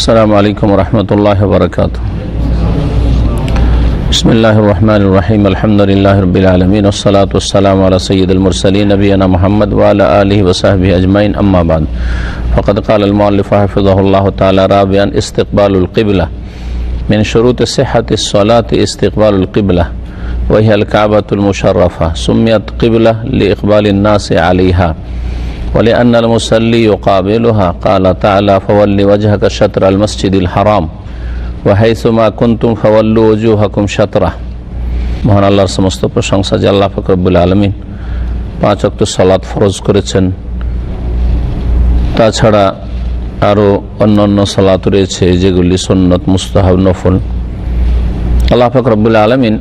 আসসালামু আলাইকুম ওয়া রাহমাতুল্লাহি ওয়া বারাকাতুহু। বিসমিল্লাহির রহমানির রহিম। আলহামদুলিল্লাহি রাব্বিল আলামিন ওয়াস সালাতু ওয়াস সালামু আলা সাইয়্যিদিল মুরসালিন নবিয়িনা মুহাম্মদ ওয়া আলা আলিহি ওয়া সাহবিহি আজমাইন, আম্মা বাদ। ফাকাদ ক্বালা আল মুআল্লিফ হাফিজাহুল্লাহু তাআলা রাবিয়ান ইস্তিকবালুল কিবলা মিন শুরুতি সিহহাতিস সালাতি ইস্তিকবালুল কিবলা ওয়া হিয়া আল কাবাতুল মুশাররাফা সুম্মিয়াত কিবলা লিইকবালিন নাসি আলাইহা ولأن المصلي يقابلها قال تعالى فول وجهك شطر المسجد الحرام وحيثما كنتم فولوا وجوهكم شطره। মহান আল্লাহর সমস্ত প্রশংসা যে আল্লাহ পাক রব্বুল আলামিন 5 ওয়াক্ত সালাত ফরজ করেছেন। তাছাড়া আরও অন্যান্য সালাত রয়েছে যেগুলি সুন্নত, মুস্তাহাব, নফল। আল্লাহ পাক রব্বুল আলামিন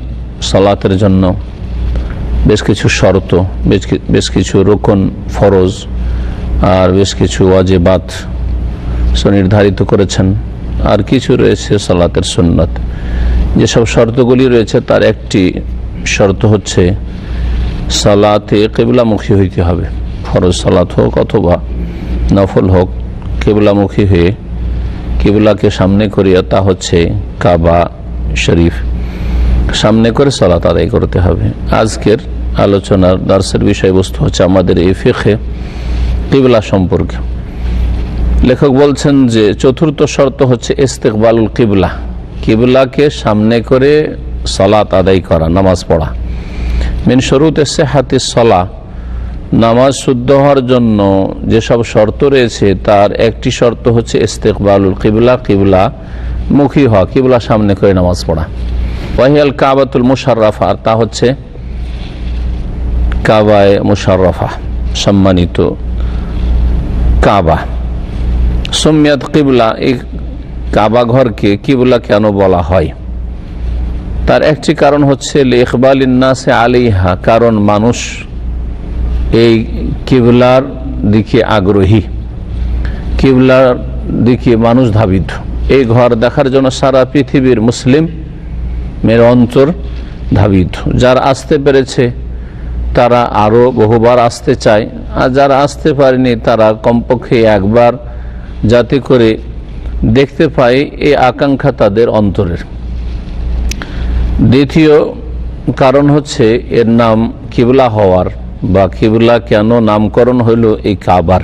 সালাতের জন্য বেশ কিছু শর্ত, বেশ কিছু রুকন, ফরজ আর বেশ কিছু ওয়াজিবাত সুনির্ধারিত করেছেন, আর কিছু রয়েছে সালাতের সুন্নত। যেসব শর্তগুলি রয়েছে তার একটি শর্ত হচ্ছে সালাতে কিবলামুখী হইতে হবে। ফরজ সালাত হোক অথবা নফল হোক, কিবলামুখী হয়ে কিবলাকে সামনে করিয়া, তা হচ্ছে কাবা শরীফ সামনে করে সালাত আদায় করতে হবে। আজকের আলোচনার দার্সের বিষয়বস্তু হচ্ছে আমাদের এই ফিকহে কিবলা সম্পর্কে। লেখক বলছেন যে চতুর্থ শর্ত হচ্ছে ইস্তিকবালুল কিবলা, কিবলাকে সামনে করে সালাত আদায় করা, নামাজ পড়া। মিন শুরুতি সিহহাতিস সালাহ, নামাজ শুদ্ধ হওয়ার জন্য যেসব শর্ত রয়েছে তার একটি শর্ত হচ্ছে ইস্তিকবালুল কিবলা, কিবলা মুখী হওয়া, কিবলা সামনে করে নামাজ পড়া। ওয়াহিয়াল কাবাতুল মুশাররাফা, আর তা হচ্ছে কাবায়ে মুশাররাফা, সম্মানিত কাবা। সুম্মিয়াত কিবলা, এই কাবা ঘরকে কিবলা কেন বলা হয় তার একটি কারণ হচ্ছে লিইকবালিন নাসি আলাইহা, কারণ মানুষ এই কিবলার দিকে আগ্রহী, কিবলার দিকে মানুষ ধাবিত। এই ঘর দেখার জন্য সারা পৃথিবীর মুসলিম মেয়ের অন্তর ধাবিত। যারা আসতে পেরেছে তারা আরও বহুবার আসতে চায়, আর যারা আসতে পারেনি তারা কমপক্ষে একবার যাতে করে দেখতে পায়, এই আকাঙ্ক্ষা তাদের অন্তরের। দ্বিতীয় কারণ হচ্ছে এর নাম কিবলা হওয়ার, বা কিবলা কেন নামকরণ হইল এই কাবার।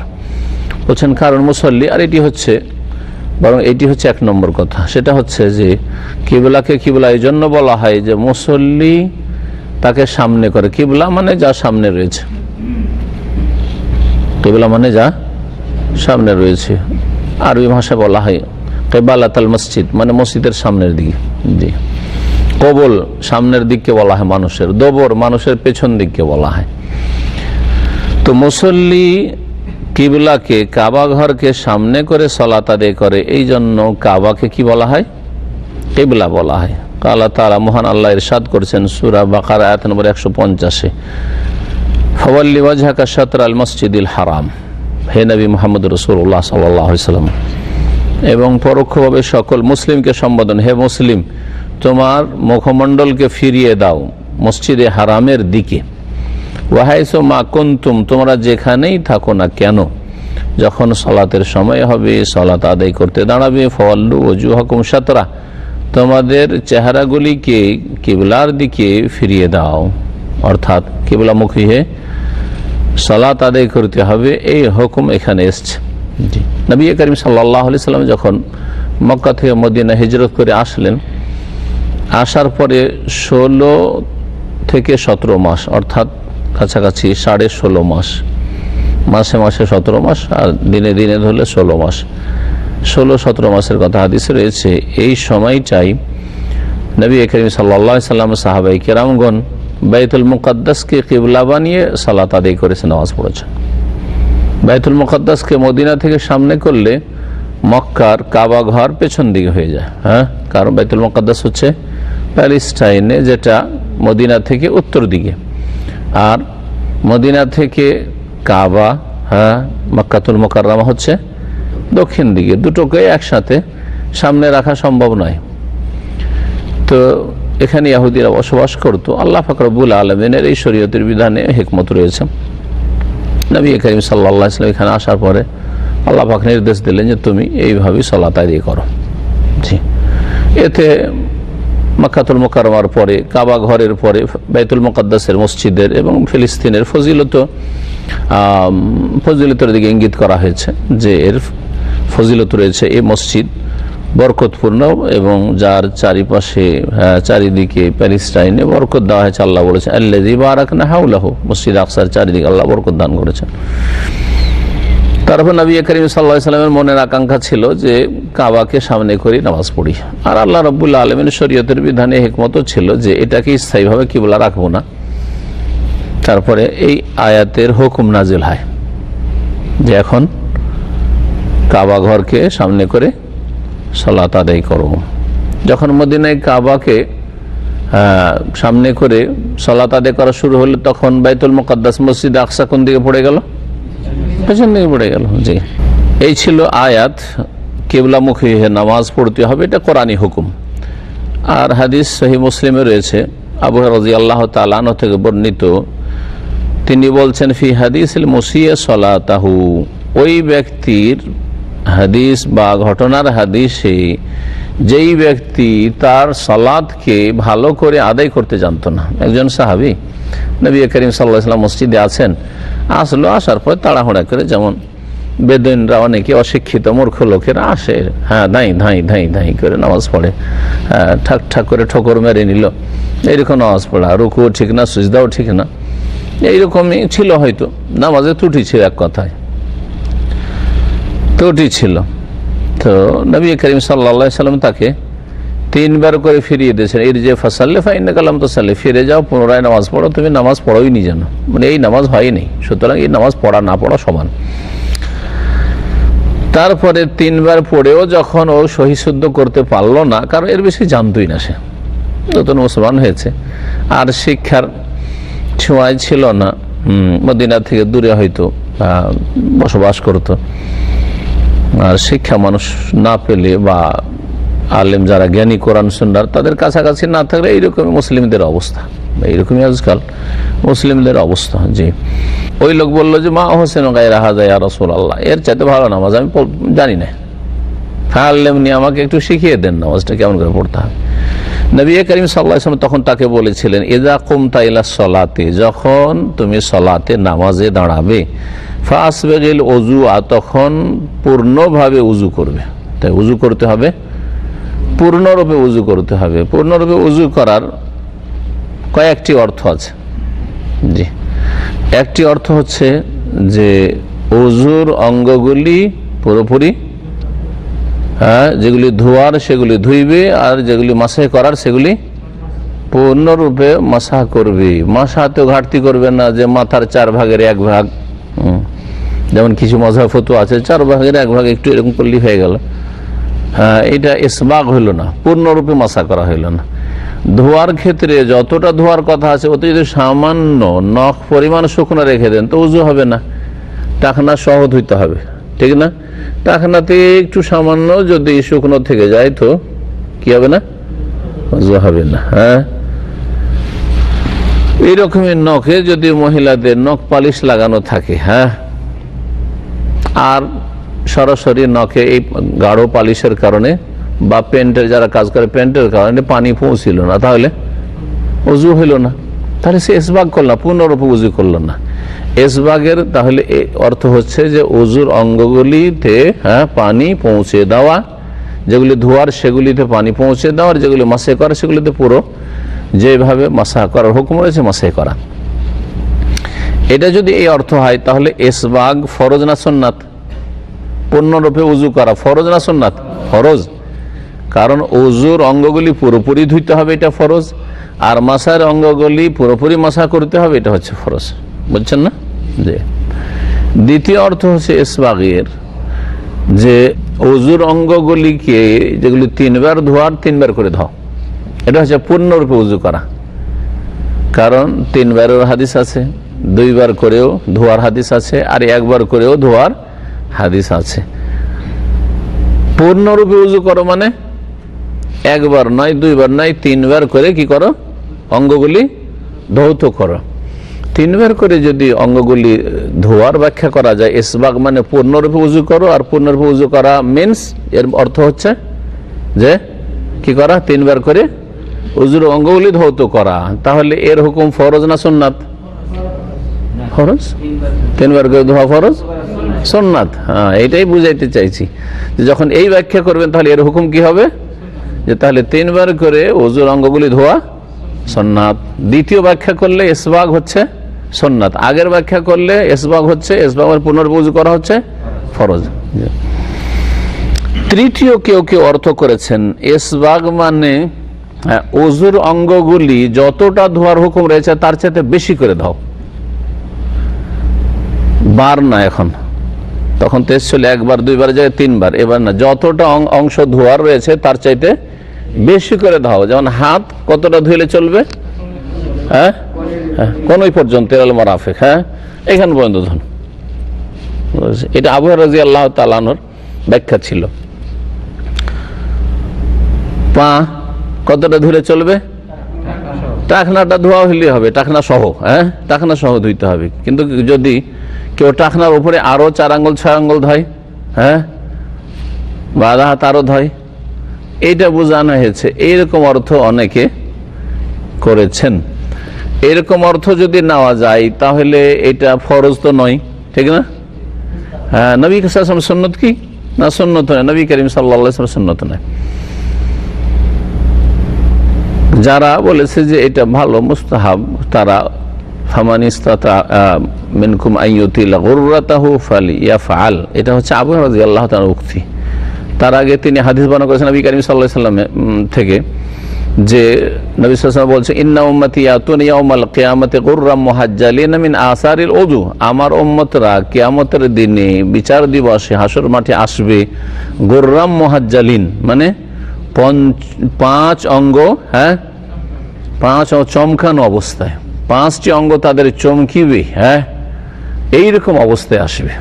বলছেন কারণ মুসল্লি, আর এটি হচ্ছে বরং এটি হচ্ছে 1 নম্বর কথা। সেটা হচ্ছে যে কিবলাকে কিবলা এই জন্য বলা হয় যে মুসল্লি তাকে সামনে করে। কিবলা মানে যা সামনে রয়েছে, কিবলা মানে যা সামনে রয়েছে। আরবি ভাষায় বলা হয় কিবালাতুল মসজিদ, মানে মসজিদের সামনের দিকে। জি, কবল সামনের দিককে বলা হয় মানুষের, দবর মানুষের পেছন দিককে বলা হয়। তো মুসল্লি কিবলাকে, কাবা ঘরকে সামনে করে সালাত আদায় করে, এই জন্য কাবাকে কি বলা হয়? কিবলা বলা হয়। আল্লাহ তাআলা মহান আল্লাহ ইরশাদ করেছেন সূরা বাকারা আয়াত নম্বর 150, ফাওয়াল্লি ওয়াজহাকা শাতরাল মসজিদিল হারাম, হে নবী মুহাম্মদ রাসূলুল্লাহ সাল্লাল্লাহু আলাইহি ওয়াসাল্লাম। এবং পরোক্ষভাবে সকল মুসলিমকে সম্বোধন, হে মুসলিম তোমার মুখমণ্ডলকে ফিরিয়ে দাও মসজিদে হারামের দিকে। ওয়াহাইসু মা কুনতুম, তোমরা যেখানেই থাকো না কেন, যখন সালাতের সময় হবে, সালাত আদায় করতে দাঁড়াবে, ফাওয়াল্লু ওয়াজুহাকুম শাতরা, তোমাদের চেহারাগুলিকে কিবলার দিকে ফিরিয়ে দাও, অর্থাৎ কিবলামুখী হয়ে সালাত আদায় করতে হবে, এই হুকুম এখানে এসছে। জি, নবী করিম সাল্লাল্লাহু আলাইহি সাল্লাম যখন মক্কা থেকে মদিনা হিজরত করে আসলেন, আসার পরে 16 থেকে 17 মাস, অর্থাৎ কাছাকাছি 16.5 মাস, মাসে মাসে 17 মাস আর দিনে দিনে ধরলে 16 মাস, 16-17 মাসের কথা হাদিসে রয়েছে। এই সময়টাই নবী করিম সাল্লাল্লাহু আলাইহি সাল্লাম সাহাবায়ে কেরামগণ বাইতুল মুকাদ্দাসকে কিবলা বানিয়ে সালাত আদায় করেছে, নামাজ পড়েছেন। বাইতুল মুকাদ্দাসকে মদিনা থেকে সামনে করলে মক্কার কাবা ঘর পেছন দিকে হয়ে যায়। হ্যাঁ, কারণ বাইতুল মুকাদ্দাস হচ্ছে প্যালেস্টাইনে, যেটা মদিনা থেকে উত্তর দিকে, আর মদিনা থেকে কাবা, হ্যাঁ, মক্কাতুল মুকাররমা হচ্ছে দক্ষিণ দিকে। দুটোকে একসাথে সামনে রাখা সম্ভব নয়। তো এখানে ইহুদিরা বসবাস করতো। আল্লাহ পাক রব্বুল আলামিনের এই শরীয়তের বিধানে হিকমত রয়েছে। নবী করিম সাল্লাল্লাহু আলাইহি ওয়াসাল্লাম এখানে আসার পরে আল্লাহ পাক নির্দেশ দিলেন যে তুমি এইভাবেই সালাত আদায় করো। জি, এতে মক্কাতুল মুকাররমার পরে, কাবা ঘরের পরে বাইতুল মুকাদ্দাসের মসজিদের এবং ফিলিস্তিনের ফজিলতের দিকে ইঙ্গিত করা হয়েছে যে এর ফজিলত রয়েছে। এই মসজিদ বরকতপূর্ণ এবং যার চারিদিকে প্যালেস্টাইনে বরকত দেওয়া হয়েছে। আল্লাহ বলেছেন আল্লাযী বারাকনা হাওলাহু, মসজিদ আকসার চারিদিকে আল্লাহ বরকত দান করেছেন। তারপর নবী করিম সাল্লাল্লাহু আলাইহি ওয়াসাল্লামের মনের আকাঙ্ক্ষা ছিল যে কাবাকে সামনে করে নামাজ পড়ি, আর আল্লাহ রাব্বুল আলামিনের শরীয়তের বিধানে হিকমতও ছিল যে এটাকে স্থায়ীভাবে কিবলা রাখবো না। তারপরে এই আয়াতের হুকুম নাজিল হয় যে এখন কাবা ঘরকে সামনে করে সালাত আদায় করো। যখন মদিনায় কাবাকে সামনে করে সালাত আদায় করা শুরু হলো, তখন বাইতুল মুকাদ্দাস মসজিদ আকসা কোন দিকে পড়ে গেল? পেছন দিকে পড়ে গেল। জি, এই ছিল আয়াত, কিবলামুখী নামাজ পড়তে হবে, এটা কোরআনী হুকুম। আর হাদিস সহিহ মুসলিমে রয়েছে, আবু হুরায়রা রাদিয়াল্লাহু তাআলা আনহু থেকে বর্ণিত, তিনি বলছেন ফি হাদিসিল মুসিয়া সালাতাহু, ওই ব্যক্তির হাদিস বা ঘটনার হাদিসে যেই ব্যক্তি তার সালাতকে ভালো করে আদায় করতে জানতো না। একজন সাহাবী নবী করিম সাল্লাল্লাহু আলাইহি ওয়াসাল্লাম মসজিদে আছেন, আসার পর তাড়াহুড়া করে, যেমন বেদুইনরা অনেকে অশিক্ষিত মূর্খ লোকেরা আসে, ধাই ধাই ধাই ধাই করে নামাজ পড়ে, ঠাক ঠাক করে ঠোকর মেরে নিল, এইরকম নামাজ পড়া, রুকুও ঠিক না, সিজদাও ঠিক না, এইরকমই ছিল। হয়তো নামাজে ত্রুটি ছিল, এক কথায় ত্রুটি ছিল। তো নবী করিম সাল্লাল্লাহু আলাইহি ওয়াসাল্লাম তাকে 3 বার করে ফিরিয়ে দিয়েছেন, এর যে ফাসাল্লি ফাইন্নাকা লাম তুসাল্লি, ফিরে যাও, পুনরায় নামাজ পড়ো, তুমি নামাজ পড়োই নি জানো, মানে এই নামাজ হয়নি, সুতরাং এই নামাজ পড়া না পড়া সমান। তারপরে 3 বার পড়েও যখন ও সহিশুদ্ধ করতে পারলো না, কারণ এর বেশি জানতোই না, সে নতুন মুসলমান হয়েছে, আর শিক্ষার ছোঁয়ায় ছিল না, মদিনা থেকে দূরে হয়তো বসবাস করতো, আর শিক্ষা মানুষ না পেলে বা আলেম যারা জ্ঞানী কোরআন সুন্নাহর তাদের কাছাকাছি না থাকলে এইরকমই মুসলিমদের অবস্থা, এইরকমই আজকাল মুসলিমদের অবস্থা। জি, ওই লোক বললো যে মা হোসেন গায়রা হাযা ইয়া রাসূলুল্লাহ, এর চাইতে ভালো নামাজ আমি জানি না, আল্লেমনি, আমাকে একটু শিখিয়ে দেন নামাজটা কেমন করে পড়তে হবে। নবী করিম সাল্লাল্লাহু আলাইহি ওয়াসাল্লাম তখন তাকে বলেছিলেন ইযা কুমতা ইলা সলাতে, যখন তুমি সলাতে নামাজে দাঁড়াবে, ফাসবিগিল ওযু, তখন পূর্ণভাবে উযু করবে। তাই উযু করতে হবে, পূর্ণরূপে উযু করতে হবে। পূর্ণরূপে উযু করার কয়েকটি অর্থ আছে। জি, একটি অর্থ হচ্ছে যে উযুর অঙ্গগুলি পুরোপুরি, যেগুলি ধোয়ার সেগুলি ধুইবে, আর যেগুলি মাসাহ করার সেগুলি পূর্ণরূপে মাসাহ করবে। মাসাহতেও ঘাটতি করবে না যে মাথার 4 ভাগের 1 ভাগ, যেমন কিছু মাযহাব ফতোয়া আছে 4 ভাগের 1 ভাগ একটু এরকম করলেই হয়ে গেল, এটা ইসবাগ হইল না, পূর্ণরূপে মাসাহ করা হইল না। ধোয়ার ক্ষেত্রে যতটা ধোয়ার কথা আছে ওতে যদি সামান্য নখ পরিমাণ শুকনো রেখে দেন তো উযু হবে না, টাকনা সহ ধুইতে হবে, ঠিক না? টাকনাতে একটু সামান্য যদি শুকনো থেকে যায় তো কি হবে না? উযু হবে না। এইরকমই নখে যদি মহিলাদের নখ পালিশ লাগানো থাকে, আর সরাসরি নখে এই গাঢ় পালিশের কারণে বা প্যান্টের যারা কাজ করে প্যান্টের কারণে পানি পৌঁছিল না, তাহলে উযু হইল না, তাহলে সে ইসবাগ করল না, পূর্ণরূপে উযু করল না। ইসবাগের তাহলে অর্থ হচ্ছে যে উযুর অঙ্গগুলিতে পানি পৌঁছে দেওয়া, যেগুলি ধোয়ার সেগুলিতে পানি পৌঁছে দেওয়া, আর যেগুলি মাসাহ করা সেগুলিতে পুরো যেভাবে মাসাহ করার হুকুম রয়েছে মাসাহ করা। এটা যদি এই অর্থ হয় তাহলে ইসবাগ ফরজ না সুন্নাত? পূর্ণরূপে উযু করা ফরজ না সুন্নাত? ফরজ, কারণ উযুর অঙ্গগুলি পুরোপুরি ধুইতে হবে, এটা ফরজ, আর মাসার অঙ্গগুলি পুরোপুরি মাসাহ করতে হবে, এটা হচ্ছে ফরজ। বুঝছেন না? যে দ্বিতীয় অর্থ হচ্ছে ইসবাগের, যে উযুর অঙ্গগুলিকে যেগুলি 3 বার ধোয়ার 3 বার করে ধোয়া, এটা হচ্ছে পূর্ণরূপে উযু করা। কারণ 3 বারের হাদিস আছে, 2 বার করেও ধোয়ার হাদিস আছে, আর 1 বার করেও ধোয়ার হাদিস আছে। পূর্ণরূপে উযু করো মানে 1 বার নয়, 2 বার নয়, 3 বার করে কি করো? অঙ্গগুলি ধৌত করো। তিনবার করে যদি অঙ্গগুলি ধোয়ার ব্যাখ্যা করা যায়, ইসবাগ মানে পূর্ণরূপে উজু করো, আর পূর্ণরূপে উজু করা মিন্স এর অর্থ হচ্ছে যে কি করা, তিনবার করে উজুর অঙ্গগুলি ধৌত করা, তাহলে এর হুকুম ফরজ না সুন্নাত? ফরজ। তিনবার করে ধোয়া ফরজ, সুন্নাত। হ্যাঁ, এইটাই বুঝাইতে চাইছি যে যখন এই ব্যাখ্যা করবেন তাহলে এর হুকুম কি হবে, যে তাহলে তিনবার করে উজুর অঙ্গগুলি ধোয়া সুন্নাত। দ্বিতীয় ব্যাখ্যা করলে ইসবাগ হচ্ছে সুন্নাত, আগের ব্যাখ্যা করলে ইসবাগ হচ্ছে, ইসবাগের পুনর্বুজ করা হচ্ছে ফরজ। তৃতীয় কেউ কেউ অর্থ করেছেন ইসবাগ মানে ওযুর অঙ্গগুলি যতটা ধোয়ার হুকুম রয়েছে তার চাইতে বেশি করে দাও, বার না, এখন তখন তেজ ছিল একবার দুইবার যায় তিনবার, এবার না, যতটা অংশ ধোয়ার রয়েছে তার চাইতে বেশি করে দাও। যেমন হাত কতটা ধুইলে চলবে, হ্যাঁ, কোন পর্যন্ত মারাফিক, হ্যাঁ, এখান পর্যন্ত ধুন। এটা আবু হুরায়রা রাদিয়াল্লাহু তাআলা আনহুর ব্যাখ্যা ছিল। পা কতটা ধুলে চলবে, টাকনাটা ধোয়া হইলে হবে, টাকনা সহ, হ্যাঁ, টাকনা সহ ধুইতে হবে। কিন্তু যদি কেউ টাকনার উপরে আরো 4 আঙ্গুল 6 আঙ্গুল ধয়, হ্যাঁ, বা আধা হাত আরো ধয়, এইটা বোঝানো হয়েছে। এইরকম অর্থ অনেকে করেছেন। এরকম অর্থ যদি নেওয়া যায় তাহলে এটা ফরজ তো নয়, ঠিক না? হ্যাঁ, নবী সাল্লাল্লাহু আলাইহি ওয়াসাল্লাম সুন্নত কি না, সুন্নত নয়, নবী করিম সাল্লাল্লাহু আলাইহি ওয়াসাল্লাম সুন্নত নয়। যারা বলেছে যে এটা ভালো মুস্তাহাব, তারা ফামানিস্তাতা মিনকুম আইয়ুতিলা গুররাতাহু ফালিয়াফআল, এটা হচ্ছে আবু হুরায়রা রাদিয়াল্লাহু তাআলার উক্তি। তার আগে তিনি হাদিস বর্ণনা করেছেন নবী করিম সাল্লাল্লাহু আলাইহি ওয়াসাল্লাম থেকে, যে নবী সাল্লাল্লাহু আলাইহি ওয়াসাল্লাম বলছেন ইন্না উম্মতি ইয়াতুনা ইয়াউমাল কিয়ামাতি গুররাম মুহাজ্জালিনা মিন আসারিল উযু, আমার উম্মতরা কিয়ামতের দিনে বিচার দিবসে হাসর মাঠে আসবে গুররাম মুহাজ্জালিন, মানে 5 অঙ্গ, হ্যাঁ, 5 চমকানো অবস্থায়, 5টি অঙ্গ তাদের চমকিবে, হ্যাঁ, এইরকম অবস্থায় আসবে।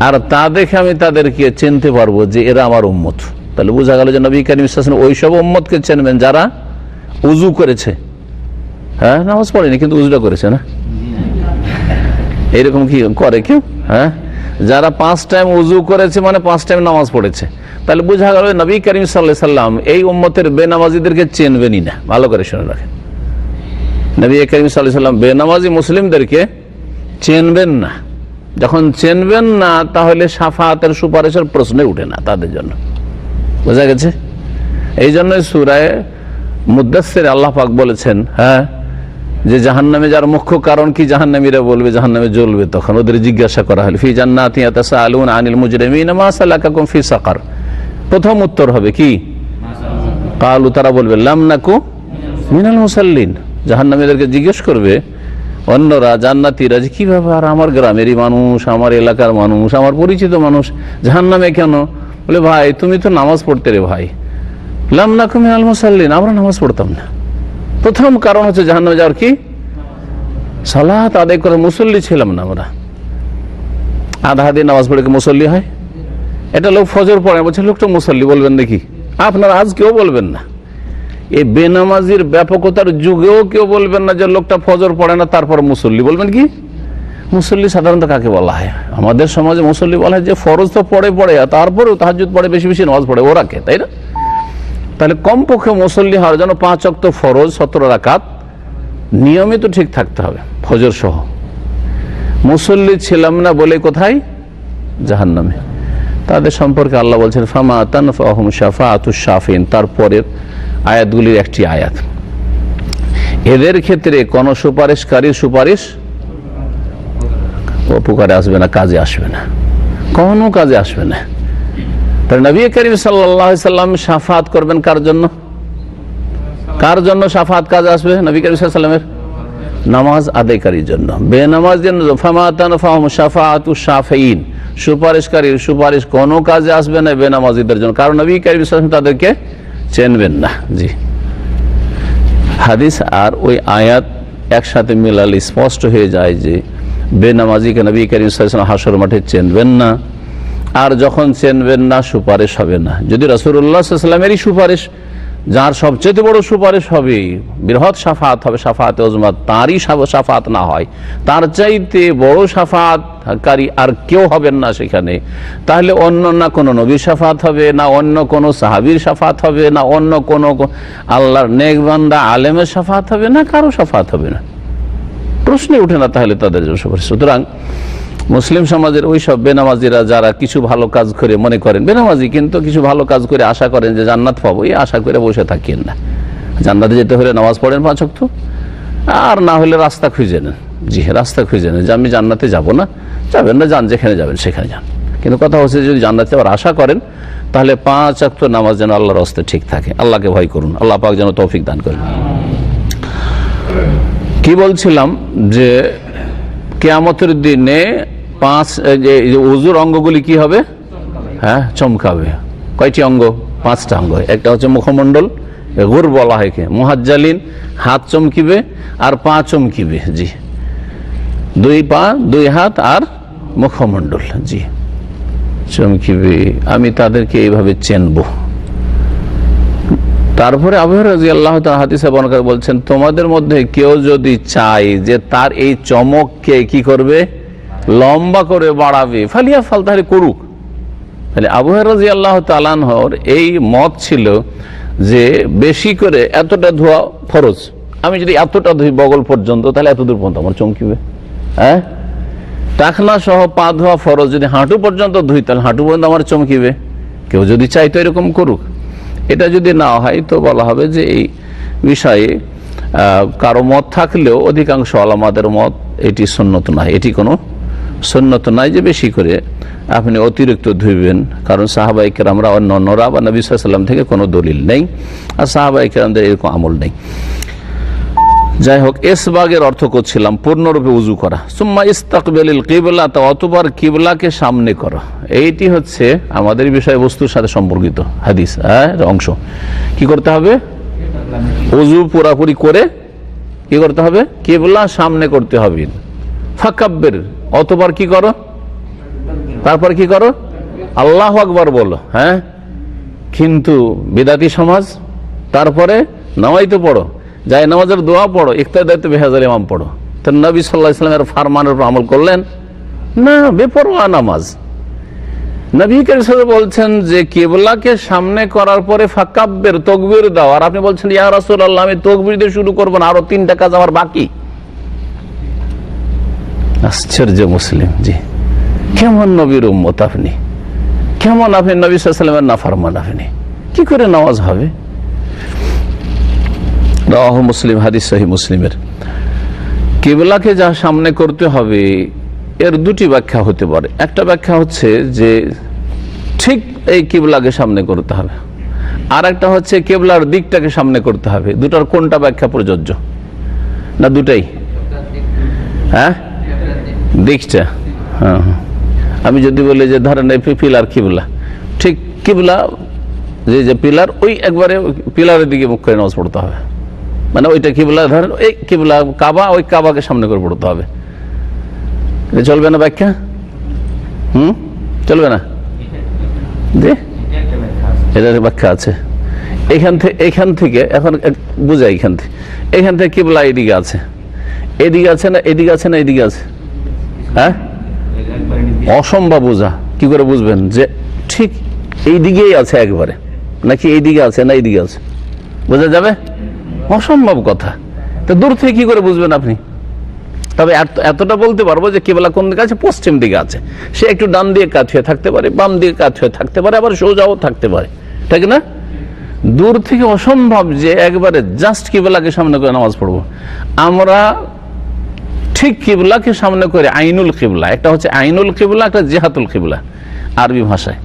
আর তা দেখে আমি তাদেরকে চিনতে পারবো যে এরা আমার উম্মত। তাহলে বোঝা গেল যে নবী করিম সাল্লাল্লাহু আলাইহি ওয়াসাল্লাম ওইসব উম্মতকে চিনবেন যারা উযু করেছে, হ্যাঁ, নামাজ পড়েনি কিন্তু উযুটা করেছে না, এইরকম কি করে কেউ? হ্যাঁ, যারা 5 টাইম উযু করেছে মানে 5 টাইম নামাজ পড়েছে। তাহলে বোঝা গেল নবী করিম সাল্লাল্লাহু আলাইহি ওয়াসাল্লাম এই উম্মতের বেনামাজিদেরকে চিনবেনই না। ভালো করে শুনে রাখেন, নবী করিম সাল্লাল্লাহু আলাইহি ওয়াসাল্লাম বেনামাজি মুসলিমদেরকে চিনবেন না। যখন চিনবেন না তাহলে শাফাআতের সুপারিশের প্রশ্নে উঠে না তাদের জন্য। বোঝা গেছে? এই জন্য সূরা মুদ্দাসসিরে আল্লাহ পাক বলেছেন, হ্যাঁ, যে জাহান্নামে যার মুখ্য কারণ কি, জাহান্নামীরা বলবে জাহান্নামে জ্বলবে, তখন ওদের জিজ্ঞাসা করা হল ফি জান্নাতি ইয়াতাসাআলুনা আনিল মুজরিমিনা মা সালাকাকুম ফি সাকার। প্রথম উত্তর হবে কি, কালু, তারা বলবে লাম নাকু মিনাল মুসাল্লিন। জাহান্নামীদেরকে জিজ্ঞেস করবে অন্যরা, জান্নাতীরা, যে কি ব্যাপার, আমার গ্রামেরই মানুষ, আমার এলাকার মানুষ, আমার পরিচিত মানুষ জাহান্নামে কেন? বলে ভাই তুমি তো নামাজ পড়তে রে ভাই। লাম নাকু মিনাল মুসাল্লিন, আমরা নামাজ পড়তাম না। প্রথম কারণ হচ্ছে জাহান্নামে যাওয়ার কি, সালাত আদায় করে মুসল্লি ছিলাম না আমরা। আধা হাতে নামাজ পড়ে কি মুসল্লি হয়? এটা লোক ফজর পড়ে বলছে লোকটা মুসল্লি, বলবেন দেখি? আপনারা আজ কেউ বলবেন না। এই বেনামাজির ব্যাপকতার যুগেও কেউ বলবেন না যে লোকটা ফজর পড়ে না তারপর মুসল্লি। বলবেন কি? মুসল্লি সাধারণত কাকে বলা হয়? আমাদের সমাজে মুসল্লি বলা হয় যে ফরজ তো পড়ে তারপরেও তাহাজ্জুদ পড়ে, বেশি বেশি নামাজ পড়ে, ওরাকে, তাই না? তাহলে কমপক্ষে মুসল্লি হওয়ার জন্য 5 ওয়াক্ত ফরজ 17 রাকাত নিয়মিত ঠিক থাকতে হবে, ফজর সহ। মুসল্লি ছিলাম না বলে কোথায়? জাহান্নামে। তাদের সম্পর্কে আল্লাহ বলছেন ফামা তানফাহুম শাফাআতুশ শাফিন, তারপরের আয়াতগুলির একটি আয়াত। এদের ক্ষেত্রে কোন সুপারিশকারীর সুপারিশ উপকারে আসবে না, কাজে আসবে না, কোনো কাজে আসবে না। তাই নবী করিম সাল্লাল্লাহু আলাইহি সাল্লাম শাফাআত করবেন কার জন্য? কার জন্য শাফাআত কাজে আসবে? নবী করিম সাল্লাল্লাহু আলাইহি সাল্লামের নামাজ আদায়কারীর জন্য। বেনামাজদের ফামা তানফাহুম শাফাআতুশ শাফিঈন, সুপারিশকারীর সুপারিশ কোনো কাজে আসবে না বেনামাজিদের জন্য, কারণ নবী করিম সাল্লাল্লাহু আলাইহি সাল্লাম তাদেরকে চিনবেন না। জি, হাদিস আর ওই আয়াত একসাথে মিলালে স্পষ্ট হয়ে যায় যে বেনামাজিকে নবী করিম সাল্লাল্লাহু আলাইহি ওয়াসাল্লাম হাসর মাঠে চিনবেন না, আর যখন চিনবেন না সুপারিশ হবে না। যদি রাসূলুল্লাহ সাল্লাল্লাহু আলাইহি ওয়াসাল্লামেরই সুপারিশ যার সবচেয়ে বড় সুপারিশ হবে, বৃহৎ শাফাত হবে, শাফাতে উজমা, তারই শাফাত না হয়, তার চাইতে বড় শাফাতকারী আর কেউ হবেন না সেখানে, তাহলে অন্য না কোনো নবীর শাফাত হবে, না অন্য কোনো সাহাবীর শাফাত হবে, না অন্য কোনো আল্লাহর নেক বান্দা আলেমের শাফাত হবে, না কারো শাফাত হবে না, প্রশ্নই উঠে না তাহলে তাদের জন্য সুপারিশ। সুতরাং মুসলিম সমাজের ওই সব বেনামাজিরা যারা কিছু ভালো কাজ করে মনে করেন বেনামাজি, কিন্তু কিছু ভালো কাজ করে আশা করেন যে জান্নাত পাবো, এই আশা করে বসে থাকেন না। জান্নাতে যেতে হলে নামাজ পড়েন 5 ওয়াক্ত, আর না হলে রাস্তা খুঁজে নেন। জি, রাস্তা খুঁজে নেন যে আমি জান্নাতে যাব না, যাবেন না, যান যেখানে যাবেন সেখানে যান। কিন্তু কথা হচ্ছে যদি জান্নাতে আবার আশা করেন তাহলে 5 ওয়াক্ত নামাজ যেন আল্লাহর রাস্তায় ঠিক থাকে। আল্লাহকে ভয় করুন, আল্লাহ পাক যেন তৌফিক দান করেন। কি বলছিলাম যে কিয়ামতের দিনে 5 ওযুর অঙ্গগুলি কি হবে? হ্যাঁ, চমকাবে। কয়টি অঙ্গ? 5টা অঙ্গ। একটা হচ্ছে মুখমণ্ডল, গুর বলা হয়, মুহাজ্জালিন, হাত চমকিবে আর পা চমকিবে। জি, 2 পা 2 হাত আর মুখমণ্ডল, জি চমকিবে। আমি তাদেরকে এইভাবে চেনবো। তারপরে আবু হুরায়রা রাদিয়াল্লাহু তাআলা হাদিসে বর্ণনা করে বলছেন, তোমাদের মধ্যে কেউ যদি চায় যে তার এই চমককে কি করবে, লম্বা করে বাড়াবে, ফালিয়াফাল, তাহলে করুক। তাহলে আবু হুরায়রা রাদিয়াল্লাহু তাআলা আনহুর এই মত ছিল যে বেশি করে এতটা ধোয়া ফরজ, আমি যদি এতটা ধুই বগল পর্যন্ত, তাহলে এত দূর পর্যন্ত আমার চমকিবে। হ্যাঁ, টাকনা সহ পা ধোয়া ফরজ, যদি হাঁটু পর্যন্ত ধুই তাহলে হাঁটু পর্যন্ত আমার চমকিবে। কেউ যদি চাই তো এরকম করুক। এটা যদি না হয় তো বলা হবে যে এই বিষয়ে কারো মত থাকলেও অধিকাংশ আলেমদের মত এটি সুন্নত নয়, এটি কোনো সুন্নত নয় যে বেশি করে আপনি অতিরিক্ত ধুইবেন। কারণ সাহাবায়ে কেরামরা অন্যরা বা নবী সাল্লাল্লাহু আলাইহি ওয়াসাল্লাম থেকে কোনো দলিল নেই, আর সাহাবায়ে কেরামদের এরকম আমল নেই। যাই হোক, ইসবাগের অর্থ করছিলাম পূর্ণরূপে উজু করা। সুম্মা ইস্তাকবিলিল কিবলা, অতঃপর কিবলাকে সামনে করা। এইটি হচ্ছে আমাদের বিষয়বস্তুর সাথে সম্পর্কিত হাদিস অংশ। কি করতে হবে? উজু পুরাপুরি করে কি করতে হবে? কিবলা সামনে করতে হবে। ফাকাব্বির, অতঃপর কি করো? তারপর কি করো? আল্লাহু আকবার বলো। হ্যাঁ, কিন্তু বিদাতি সমাজ তারপরে নামাইতে পড়ো, যাই নামাজের দোয়া পড়ো, ইক্তাদাতে বিহাজাল ইমাম পড়ো। তো নবী সাল্লাল্লাহু আলাইহি ওয়াসাল্লামের ফরমানের উপর আমল করলেন না, বেপরোয়া নামাজ। নবী কারীম সাল্লাল্লাহু আলাইহি ওয়াসাল্লাম বলছেন যে কিবলাকে সামনে করার পরে ফাকাব্বির, তাকবীর দাও, আর আপনি বলছেন ইয়া রাসূলুল্লাহ আমি তাকবীর দিয়ে শুরু করব না, আরো 3টা কাজ আমার বাকি। আশ্চর্য মুসলিম। জি, কেমন নবীর উম্মত আপনি, কেমন আপনি নবী সাল্লাল্লাহু আলাইহি ওয়াসাল্লামের নাফরমান, আপনি কি করে নামাজ হবে? রাওয়াহু মুসলিম, হাদিস সহিহ মুসলিমের। কিবলাকে যা সামনে করতে হবে এর 2টি ব্যাখ্যা হতে পারে। একটা ব্যাখ্যা হচ্ছে যে ঠিক এই কিবলাকে সামনে করতে হবে, আর একটা হচ্ছে কিবলার দিকটাকে সামনে করতে হবে। দুটার কোনটা ব্যাখ্যা প্রযোজ্য? না দুটাই? হ্যাঁ, দিকটা। হ্যাঁ, আমি যদি বলি যে ধরেন এই পিলার কিবলা, ঠিক কিবলা যে পিলার, ওই একবারে পিলারের দিকে মুখ করে নামাজ পড়তে হবে। মানে ওইটা কিবলা, ধরেন এই কিবলা কাবা, ওই কাবাকে সামনে করে পড়তে হবে। চলবে না ব্যাখ্যা? চলবে না? জি, এটার ব্যাখ্যা আছে। এখান থেকে এখন বুঝাই, এখান থেকে কিবলা এদিকে আছে, এদিকে আছে না, এদিকে আছে না, এদিকে আছে? হ্যাঁ, অসম্ভব বোঝা। কি করে বুঝবেন যে ঠিক এই দিকেই আছে একবারে, নাকি এইদিকে আছে না এইদিকে আছে? বোঝা যাবে? অসম্ভব কথা। তো দূর থেকে কি করে বুঝবেন আপনি? তবে এতটা বলতে পারবো যে কিবলা কোন দিকে আছে, পশ্চিম দিকে আছে। সে একটু ডান দিয়ে কাত হয়ে থাকতে পারে, বাম দিয়ে কাত হয়ে থাকতে পারে, আবার সোজাও থাকতে পারে, ঠিক না? দূর থেকে অসম্ভব যে একবারে জাস্ট কিবলাকে সামনে করে নামাজ পড়বো। আমরা ঠিক কিবলাকে সামনে করে আইনুল কিবলা, একটা হচ্ছে আইনুল কিবলা, একটা জিহাতুল কিবলা আরবি ভাষায়।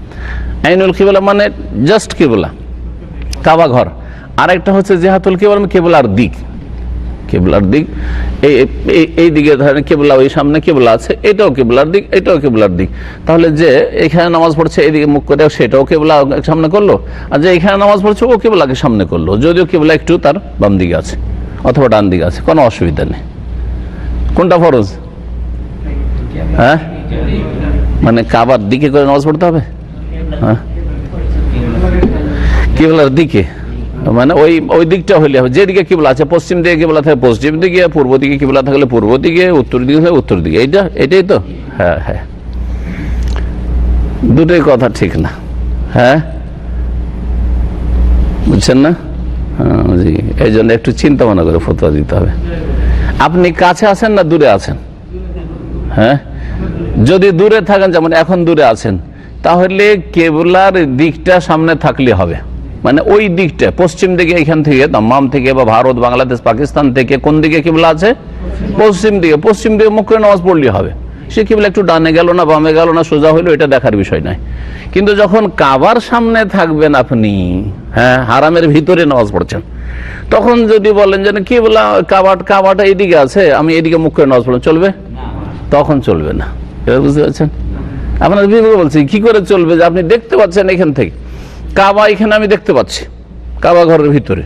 আইনুল কিবলা মানে জাস্ট কিবলা, কাবা ঘর, আর একটা হচ্ছে জিহাতুল কিবলা, কিবলার দিক। কিবলার দিক এই দিকে ধরেন কিবলা, ওই সামনে কিবলা আছে, এটাও কিবলার দিক, এটাও কিবলার দিক। তাহলে যে এখানে নামাজ পড়ছে এইদিকে মুখ করে, সেটাও কিবলা সামনে করলো, আর যে এখানে নামাজ পড়ছে ও কিবলাকে সামনে করলো, যদিও কিবলা একটু তার বাম দিকে আছে অথবা ডান দিকে আছে, কোনো অসুবিধা নেই। কোনটা ফরজ? হ্যাঁ, মানে কাবার দিকে করে নামাজ পড়তে হবে। হ্যাঁ, কিবলার দিকে। মানে ওই দিকটা হইলে হবে, যেদিকে কিবলা আছে, পশ্চিম দিকে কিবলা থাকে পশ্চিম দিকে, পূর্ব দিকে কিবলা থাকলে পূর্ব দিকে, উত্তর দিকে থাকলে উত্তর দিকে। এটাই তো। হ্যাঁ হ্যাঁ, দুটোই কথা ঠিক না। হ্যাঁ, বুঝছেন না? জি, এই জন্য একটু চিন্তা ভাবনা করে ফতোয়া দিতে হবে। আপনি কাছে আছেন না দূরে আছেন? হ্যাঁ, যদি দূরে থাকেন, যেমন এখন দূরে আছেন, তাহলে কেবলার দিকটা সামনে থাকলে হবে। মানে ওই দিকটা পশ্চিম দিকে, এখান থেকে দাম্মাম থেকে বা ভারত, বাংলাদেশ, পাকিস্তান থেকে কোন দিকে কিবলা আছে? পশ্চিম দিকে। পশ্চিম দিকে মুখ করে নামাজ পড়লে হবে। সে কিবলা একটু ডানে গেল না বামে গেল না সোজা হইলো, এটা দেখার বিষয় নাই। কিন্তু যখন কাবার সামনে থাকবেন আপনি, হ্যাঁ, হারামের ভিতরে নামাজ পড়ছেন, তখন যদি বলেন যে কিবলা কাবাটা এইদিকে আছে, আমি এদিকে মুখ করে নামাজ পড়লাম, চলবে? তখন চলবে না। এবার বুঝতে পারছেন? আপনার বিবেক বলছি কি করে চলবে, যে আপনি দেখতে পাচ্ছেন এখান থেকে কাবা, এখানে আমি দেখতে পাচ্ছি কাবা ঘরের ভিতরে,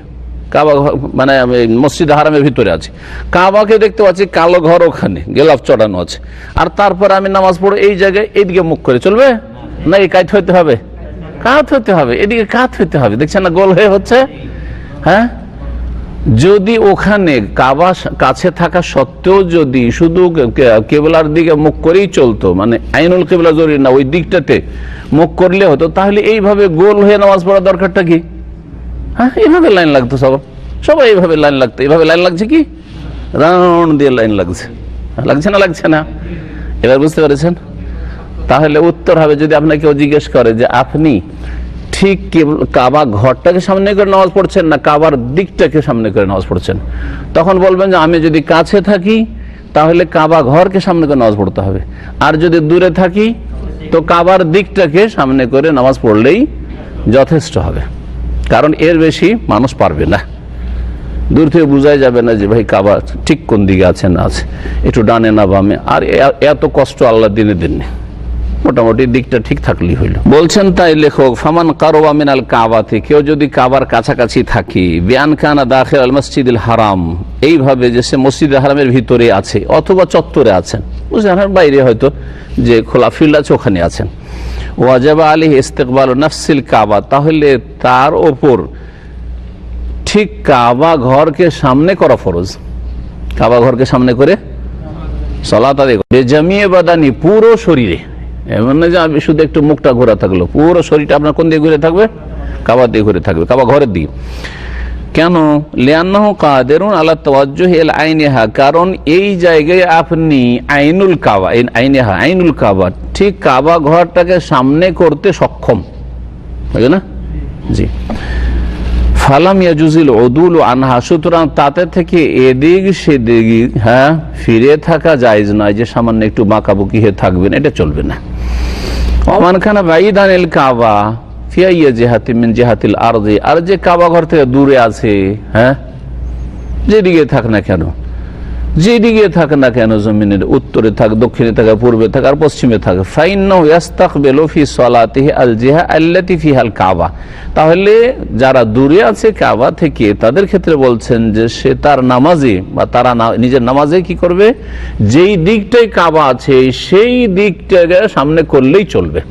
কাবা মানে আমি মসজিদ হারামের ভিতরে আছি, কাবাকে দেখতে পাচ্ছি, কালো ঘর ওখানে গেলাফ চড়ানো আছে, আর তারপরে আমি নামাজ পড়ে এই জায়গায় এইদিকে মুখ করে, চলবে না? এই কাত হইতে হবে, কাত হইতে হবে, এদিকে কাত হইতে হবে। দেখছেন না গোল হয়ে হচ্ছে? হ্যাঁ, যদি ওখানে কাবা কাছে থাকা সত্ত্বেও যদি শুধু কেবলার দিকে মুখ করেই চলতো, মানে আইনুল কেবলা জরুরি না, ওই দিকটাতে মুখ করলে হতো, তাহলে এইভাবে গোল হয়ে নামাজ পড়ার দরকারটা কি? হ্যাঁ, এইভাবে লাইন লাগতো, সবাই এইভাবে লাইন লাগতো। এইভাবে লাইন লাগছে কি? রাউন্ড দিয়ে লাইন লাগছে, লাগছে না? লাগছে না? এবার বুঝতে পেরেছেন? তাহলে উত্তর হবে, যদি আপনাকে কেউ জিজ্ঞেস করে যে আপনি ঠিক কাবা ঘরটাকে সামনে করে নামাজ পড়ছেন না কাবার দিকটাকে সামনে করে নামাজ পড়ছেন, তখন বলবেন যে আমি যদি কাছে থাকি তাহলে কাবা ঘরকে সামনে করে নামাজ পড়তে হবে, আর যদি দূরে থাকি তো কাবার দিকটাকে সামনে করে নামাজ পড়লেই যথেষ্ট হবে। কারণ এর বেশি মানুষ পারবে না, দূর থেকে বোঝাই যাবে না যে ভাই কাবা ঠিক কোন দিকে আছে না আছে, একটু ডানে না বামে, আর এত কষ্ট আল্লাহ দিনে দিনে, মোটামুটি দিকটা ঠিক থাকলেই হইল। বলছেন তাই লেখক, ফামান কারবা মিনাল কাবাতে, কেউ যদি কাবার কাছাকাছি থাকে, বিআন কানা দাখিল আল মসজিদুল হারাম, এইভাবে যে সে মসজিদুল হারামের ভিতরে আছে অথবা চত্বরে আছেন, বুঝলেন, বাইরে হয়তো যে খোলা ফিল্ড আছে ওখানে আছেন, ওয়াজাবা আলাইহি ইস্তিকবালু নাফসিল কাবা, তাহলে তার ওপর ঠিক কাবা ঘরকে সামনে করা ফরজ। কাবা ঘরকে সামনে করে সালাত আদায় করে বেজামিয়ে বাদানি, পুরো শরীরে, এমন না যে আমি শুধু একটু মুখটা ঘোরা থাকলো, পুরো শরীরটা আপনার কোন দিকে ঘুরে থাকবে? কাবা দিকে ঘুরে থাকবে, কাবা ঘরের দিকে। কেন? লিআন্নাহু কাদিরুন আলা তাওয়াজ্জুহি ইলা আইনিহা, কারণ এই জায়গায় আপনি আইনুল কাবা, আইনিহা আইনুল কাবা, ঠিক কাবা ঘরটাকে সামনে করতে সক্ষম, বুঝলেন না? জি। ফালাম ইয়াজুজিল উদুল আনহা, সুতরাং তাতে থেকে এদিক সেদিক, হ্যাঁ, ফিরে থাকা জায়েজ নয়, যে সামান্য একটু বাঁকাবুকি হয়ে থাকবেন, এটা চলবে না। ওমান খানা বাইদান আনিল কাবা ফি আইয়ি জিহাতিন মিন জিহাতিল আরদি, আর যে কাবা ঘর থেকে দূরে আছে, হ্যাঁ, যেদিকে থাক না কেন, যেদিকে থাক না কেন, জমিনের উত্তরে থাক, দক্ষিণে থাক, পূর্বে থাক আর পশ্চিমে থাক, ফাইন্নাহু ইস্তাকবিলু ফি সালাতিহি আল জিহা আল্লাতী ফিহাল কাবা, তাহলে যারা দূরে আছে কাবা থেকে তাদের ক্ষেত্রে বলছেন যে সে তার নামাজে বা তারা নিজের নামাজে কি করবে, যেই দিকটাই কাবা আছে সেই দিকটাকে সামনে করলেই চলবে।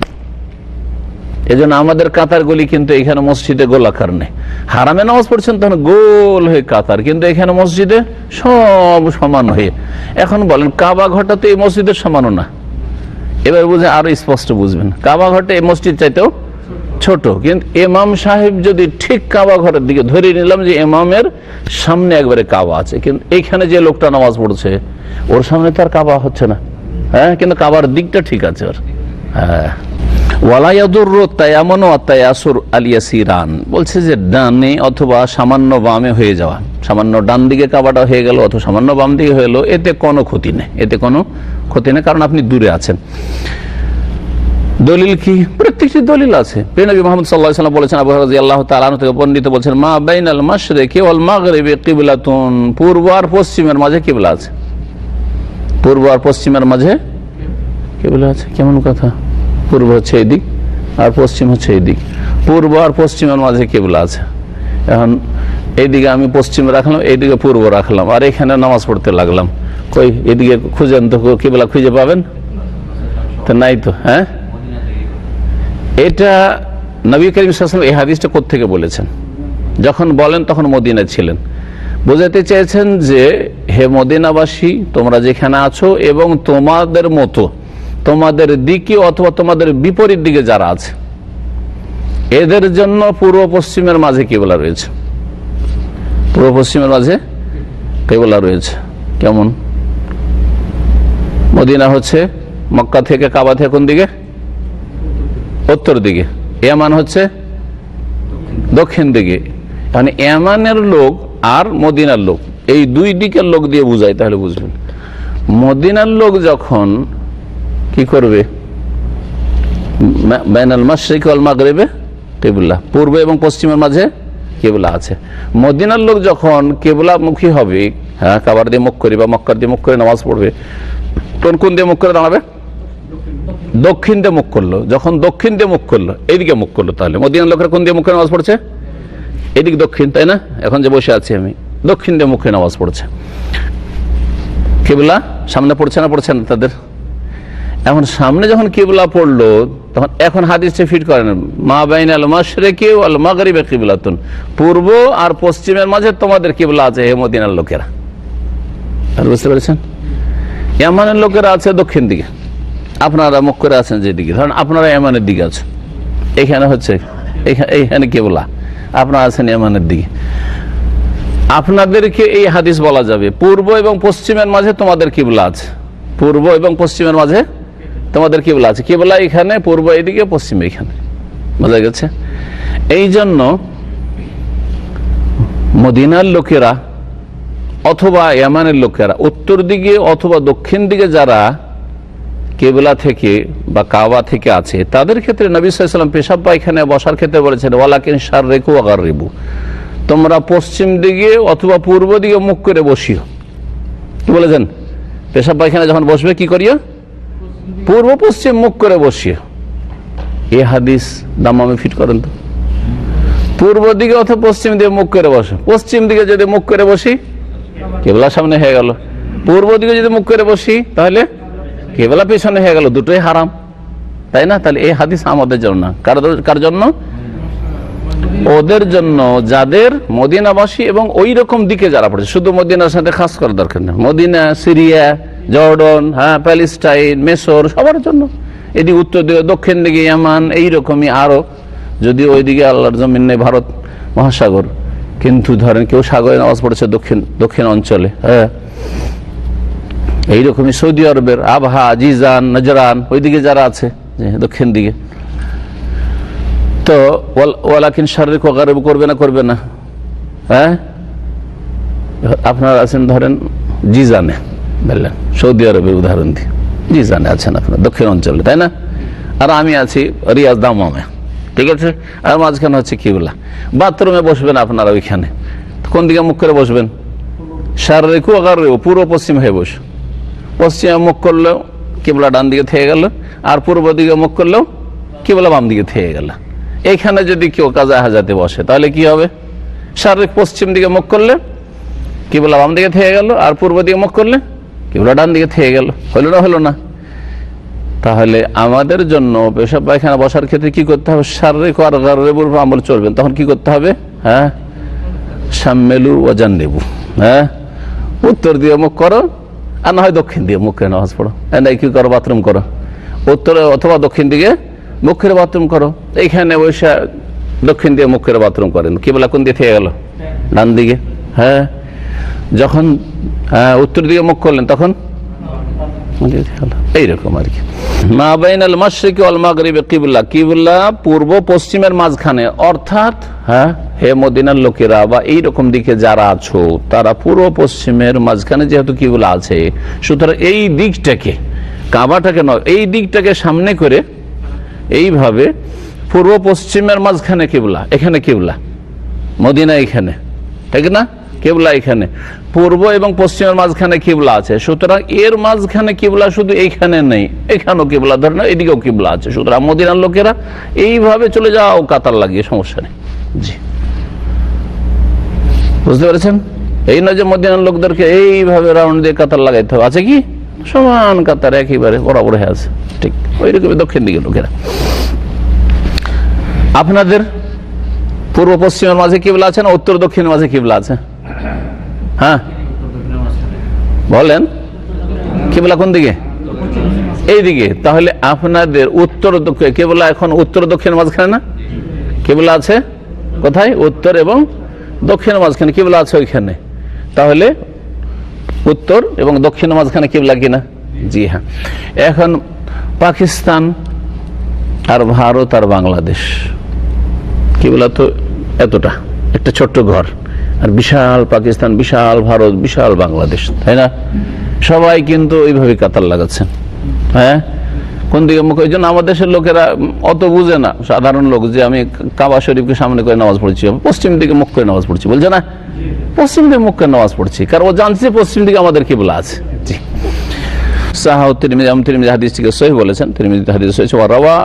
এজন্য আমাদের কাতারগুলি কিন্তু এখানে মসজিদে গোলাকার নেই, হারামে নামাজ পড়ছেন তখন গোল হয়ে কাতার, কিন্তু এখানে মসজিদে সব সমান হয়ে। এখন বলেন কাবা ঘরটা তো এই মসজিদের সমানও না, এবার বুঝে আরো স্পষ্ট বুঝবেন, কাবা ঘরটা এই মসজিদ চাইতেও ছোট, কিন্তু ইমাম সাহেব যদি ঠিক কাবা ঘরের দিকে, ধরে নিলাম যে ইমামের সামনে একবারে কাবা আছে, কিন্তু এইখানে যে লোকটা নামাজ পড়ছে ওর সামনে তো আর কাবা হচ্ছে না, হ্যাঁ, কিন্তু কাবার দিকটা ঠিক আছে ওর। হ্যাঁ, বলছে যে ডানে অথবা সামান্য বামে হয়ে যাওয়া, সামান্য ডান দিকে কাবাটা হয়ে গেল অথবা সামান্য বাম দিকে হয়ে গেল, এতে কোনো ক্ষতি নেই, এতে কোনো ক্ষতি নেই, কারণ আপনি দূরে আছেন। দলিল কি? প্রত্যেকটি দলিল আছে। নবী মুহাম্মদ সাল্লাল্লাহু আলাইহি ওয়াসাল্লাম বলেছেন, আবু হুরায়রা রাদিয়াল্লাহু তাআলা আনহু থেকে বর্ণিত, বলছেন মা বাইনাল মাশরিকি ওয়াল মাগরিবি কিবলাতুন, পূর্ব আর পশ্চিমের মাঝে কিবলা আছে, পূর্ব আর পশ্চিমের মাঝে কিবলা আছে। কেমন কথা? পূর্ব হচ্ছে এই দিক আর পশ্চিম হচ্ছে এই দিক, পূর্ব আর পশ্চিমের মাঝে কিবলা আছে। এখন এইদিকে আমি পশ্চিমে রাখলাম, এইদিকে পূর্ব রাখলাম, আর এখানে নামাজ পড়তে লাগলাম, কই এদিকে খুঁজেন তো, কিবলা খুঁজে পাবেন তো? নাই তো। হ্যাঁ, এটা নবী করিম সাল্লাল্লাহু আলাইহি ওয়াসাল্লাম এই হাদিসটা কোত্থেকে বলেছেন? যখন বলেন তখন মদিনায় ছিলেন। বোঝাতে চেয়েছেন যে হে মদিনাবাসী, তোমরা যেখানে আছো এবং তোমাদের মতো তোমাদের দিকে অথবা তোমাদের বিপরীত দিকে যারা আছে, এদের জন্য পূর্ব পশ্চিমের মাঝে কিবলা রয়েছে। পূর্ব পশ্চিমের মাঝে কিবলা রয়েছে। কেমন? মদিনা হচ্ছে মক্কা থেকে, কাবা থেকে কোন দিকে? উত্তর দিকে। ইয়ামান হচ্ছে দক্ষিণ দিকে। মানে ইয়ামানের লোক আর মদিনার লোক, এই দুই দিকের লোক দিয়ে বুঝায়, তাহলে বুঝবেন। মদিনার লোক যখন কি করবে, বাইনাল মাশরিক ওয়াল মাগরিবে কিবলা, পূর্ব এবং পশ্চিমের মাঝে কিবলা আছে। মদিনার লোক যখন কিবলামুখী হবে, হ্যাঁ, কাবার দিয়ে মুখ করে বা মক্কার দিয়ে মুখ করে নামাজ পড়বে, তখন কোন দিয়ে মুখ করে দাঁড়াবে? দক্ষিণ দিয়ে মুখ করলো। যখন দক্ষিণ দিয়ে মুখ করলো, এইদিকে মুখ করলো, তাহলে মদিনার লোকেরা কোন দিয়ে মুখে নামাজ পড়ছে? এদিক দক্ষিণ, তাই না? এখন যে বসে আছি আমি, দক্ষিণ দিয়ে মুখে নামাজ পড়ছে। কিবলা সামনে পড়ছে না? পড়ছে না তাদের। এখন সামনে যখন কিবলা পড়লো, তখন এখন হাদিসে ফিট করেন, মা বাইনাল মাশরিকি ওয়াল মাগরিবি কিবলাতুন, পূর্ব আর পশ্চিমের মাঝে তোমাদের কিবলা আছে হে মদিনার লোকেরা। আর বুঝতে পেরেছেন? ইয়ামানের লোকেরা আছে দক্ষিণ দিকে, আপনারা মুখ করে আছেন যেদিকে, ধরেন আপনারা ইয়ামানের দিকে আছেন, এখানে হচ্ছে এইখানে কিবলা, আপনারা আছেন ইয়ামানের দিকে। আপনাদেরকে এই হাদিস বলা যাবে পূর্ব এবং পশ্চিমের মাঝে তোমাদের কিবলা আছে, পূর্ব এবং পশ্চিমের মাঝে তোমাদের কিবলা আছে। কিবলা এখানে, পূর্ব এদিকে, পশ্চিম এখানে। বোঝা গেছে? এই জন্য মদিনার লোকেরা অথবা ইয়ামানের লোকেরা উত্তর দিকে অথবা দক্ষিণ দিকে যারা কিবলা থেকে বা কাবা থেকে আছে, তাদের ক্ষেত্রে নবী সাল্লাল্লাহু আলাইহি ওয়াসাল্লাম পেশাব পায়খানে বসার ক্ষেত্রে বলেছেন, ওয়ালাকিন শাররিকু ওয়া গাররিবু, তোমরা পশ্চিম দিকে অথবা পূর্ব দিকে মুখ করে বসিও। কি বলেছেন? পেশাব পায়খানা যখন বসবে কি করিও? পূর্ব পশ্চিম মুখ করে বসিও। এই হাদিস দাম্মামে ফিট করেন তো। পূর্ব দিকে অথবা পশ্চিম দিকে মুখ করে বসো। পশ্চিম দিকে যদি মুখ করে বসি, কিবলা সামনে হয়ে গেল। পূর্ব দিকে যদি মুখ করে বসি, তাহলে কিবলা পেছনে হয়ে গেল। দুটোই হারাম, তাই না? তাহলে এই হাদিস আমাদের জন্য না। কার জন্য? ওদের জন্য যাদের মদিনাবাসী এবং ওই রকম দিকে যারা পড়ছে। শুধু মদিনার সাথে খাস করার দরকার নেই, মদিনা, সিরিয়া, জর্ডন, হ্যাঁ, প্যালেস্টাইন, মেসর, সবার জন্য। এদিকে উত্তর দিকে, দক্ষিণ দিকে ইয়ামান, এইরকমই আরো। যদি ওইদিকে আল্লাহর জমিন নেই, ভারত মহাসাগর, কিন্তু ধরেন কেউ সাগরে নামাজ পড়েছে দক্ষিণ অঞ্চলে, হ্যাঁ, এইরকমই সৌদি আরবের আবহা, জিজান, নজরান, ওইদিকে যারা আছে দক্ষিণ দিকে, তো ওয়ালাকিন শাররিকু ওয়া গাররিবু করবে না? হ্যাঁ, আপনারা আছেন ধরেন জিজানে, বললেন সৌদি আরবের উদাহরণ দিই, জিজানে আছেন আপনার দক্ষিণ অঞ্চলে, তাই না? আর আমি আছি রিয়াজ দাম্মামে, ঠিক আছে? আর মাঝখানে হচ্ছে কিবলা। বাথরুমে বসবেন আপনারা, ওইখানে কোন দিকে মুখ করে বসবেন? শাররিকু ওয়া গাররিবু, পূর্ব পশ্চিম হয়ে বসে। পশ্চিমে মুখ করলেও কিবলা ডান দিকে থেকে গেল, আর পূর্ব দিকে মুখ করলেও কিবলা বাম দিকে থেকে গেল। এইখানে যদি কেউ কাজা হাজাতে বসে, তাহলে কি হবে? শারীরিক পশ্চিম দিকে মুখ করলে কিবলা বাম দিকে থেকে গেল, আর পূর্ব দিকে মুখ করলে কিবলা ডান দিকে থেকে গেল। হলো না? হলো না? তাহলে আমাদের জন্য পেশাব পায়খানা বসার ক্ষেত্রে কি করতে হবে? শারীরিক আর গাররিবুর আমল চলবেন। তখন কি করতে হবে? হ্যাঁ, শাম্মেলু ওয়া জান্নিবু, হ্যাঁ, উত্তর দিয়ে মুখ করো, আর না হয় দক্ষিণ দিয়ে মুখ করে নামাজ পড়ো। এই কি করো? বাথরুম করো, উত্তরে অথবা দক্ষিণ দিকে মুখ করে বাথরুম করো। এইখানে বসে দক্ষিণ দিয়ে মুখ করে বাথরুম করেন, কিবলা কোন দিয়ে থেকে গেল? ডান দিকে। হ্যাঁ, যখন উত্তর দিকে মুখ করলেন তখন এইরকম আর কি। মা বাইনাল মাশরিকি ওয়াল মাগরিবি কিবলা, কিবলা পূর্ব পশ্চিমের মাঝখানে, অর্থাৎ হ্যাঁ, হে মদিনার লোকেরা বা এইরকম দিকে যারা আছো, তারা পূর্ব পশ্চিমের মাঝখানে যেহেতু কিবলা আছে, সুতরাং এই দিকটাকে, কাবাটাকে নয়, এই দিকটাকে সামনে করে এইভাবে পূর্ব পশ্চিমের মাঝখানে কিবলা, এখানে কিবলা, মদিনা এখানে, ঠিক না? কিবলা এখানে, পূর্ব এবং পশ্চিমের মাঝখানে কিবলা আছে। সুতরাং এর মাঝখানে কিবলা শুধু এইখানে নেই, এখানেও কিবলা, ধরে না এদিকেও কিবলা আছে। সুতরাং মদিনার লোকেরা এইভাবে চলে যাও কাতার লাগিয়ে, সমস্যা নেই। জি, বুঝতে পেরেছেন? এই নয় যে মদিনার লোকদেরকে এইভাবে রাউন্ড দিয়ে কাতার লাগাইতে হবে। আছে কি? সমান কাতার একেবারে বরাবর হয়ে আছে, ঠিক ওই রকম দক্ষিণ দিকে লোকেরা। আপনাদের পূর্ব পশ্চিমের মাঝে কিবলা আছে না উত্তর দক্ষিণের মাঝে কিবলা আছে? হ্যাঁ বলেন, কিবলা কোন দিকে? এই দিকে। তাহলে আপনাদের উত্তর দক্ষিণ কিবলা এখন উত্তর দক্ষিণের মাঝখানে না? কিবলা আছে কোথায়? উত্তর এবং দক্ষিণের মাঝখানে কিবলা আছে ওইখানে। তাহলে উত্তর এবং দক্ষিণের মাঝখানে কিবলা কিনা? জি হ্যাঁ। এখন পাকিস্তান আর ভারত আর বাংলাদেশ, কিবলা তো এতটা, একটা ছোট্ট ঘর, আর বিশাল পাকিস্তান, বিশাল ভারত, বিশাল বাংলাদেশ, তাই না? সবাই কিন্তু ওইভাবে কাতার লাগাচ্ছেন। হ্যাঁ, কোন দিকে মুখ? ওই জন্য আমাদের দেশের লোকেরা অত বুঝে না, সাধারণ লোক, যে আমি কাবা শরীফকে সামনে করে নামাজ পড়ছি, পশ্চিম দিকে মুখ করে নামাজ পড়ছি, বলছে না পশ্চিম দিকে মুখ করে নামাজ পড়ছি, কারণ ও জানছে পশ্চিম দিকে আমাদের কিবলা আছে। জি, সাহাহ তিরমিজি হাদিসটিকে সহিহ বলেছেন, তিরমিজি হাদিস হয়েছে ওয়ারাওয়া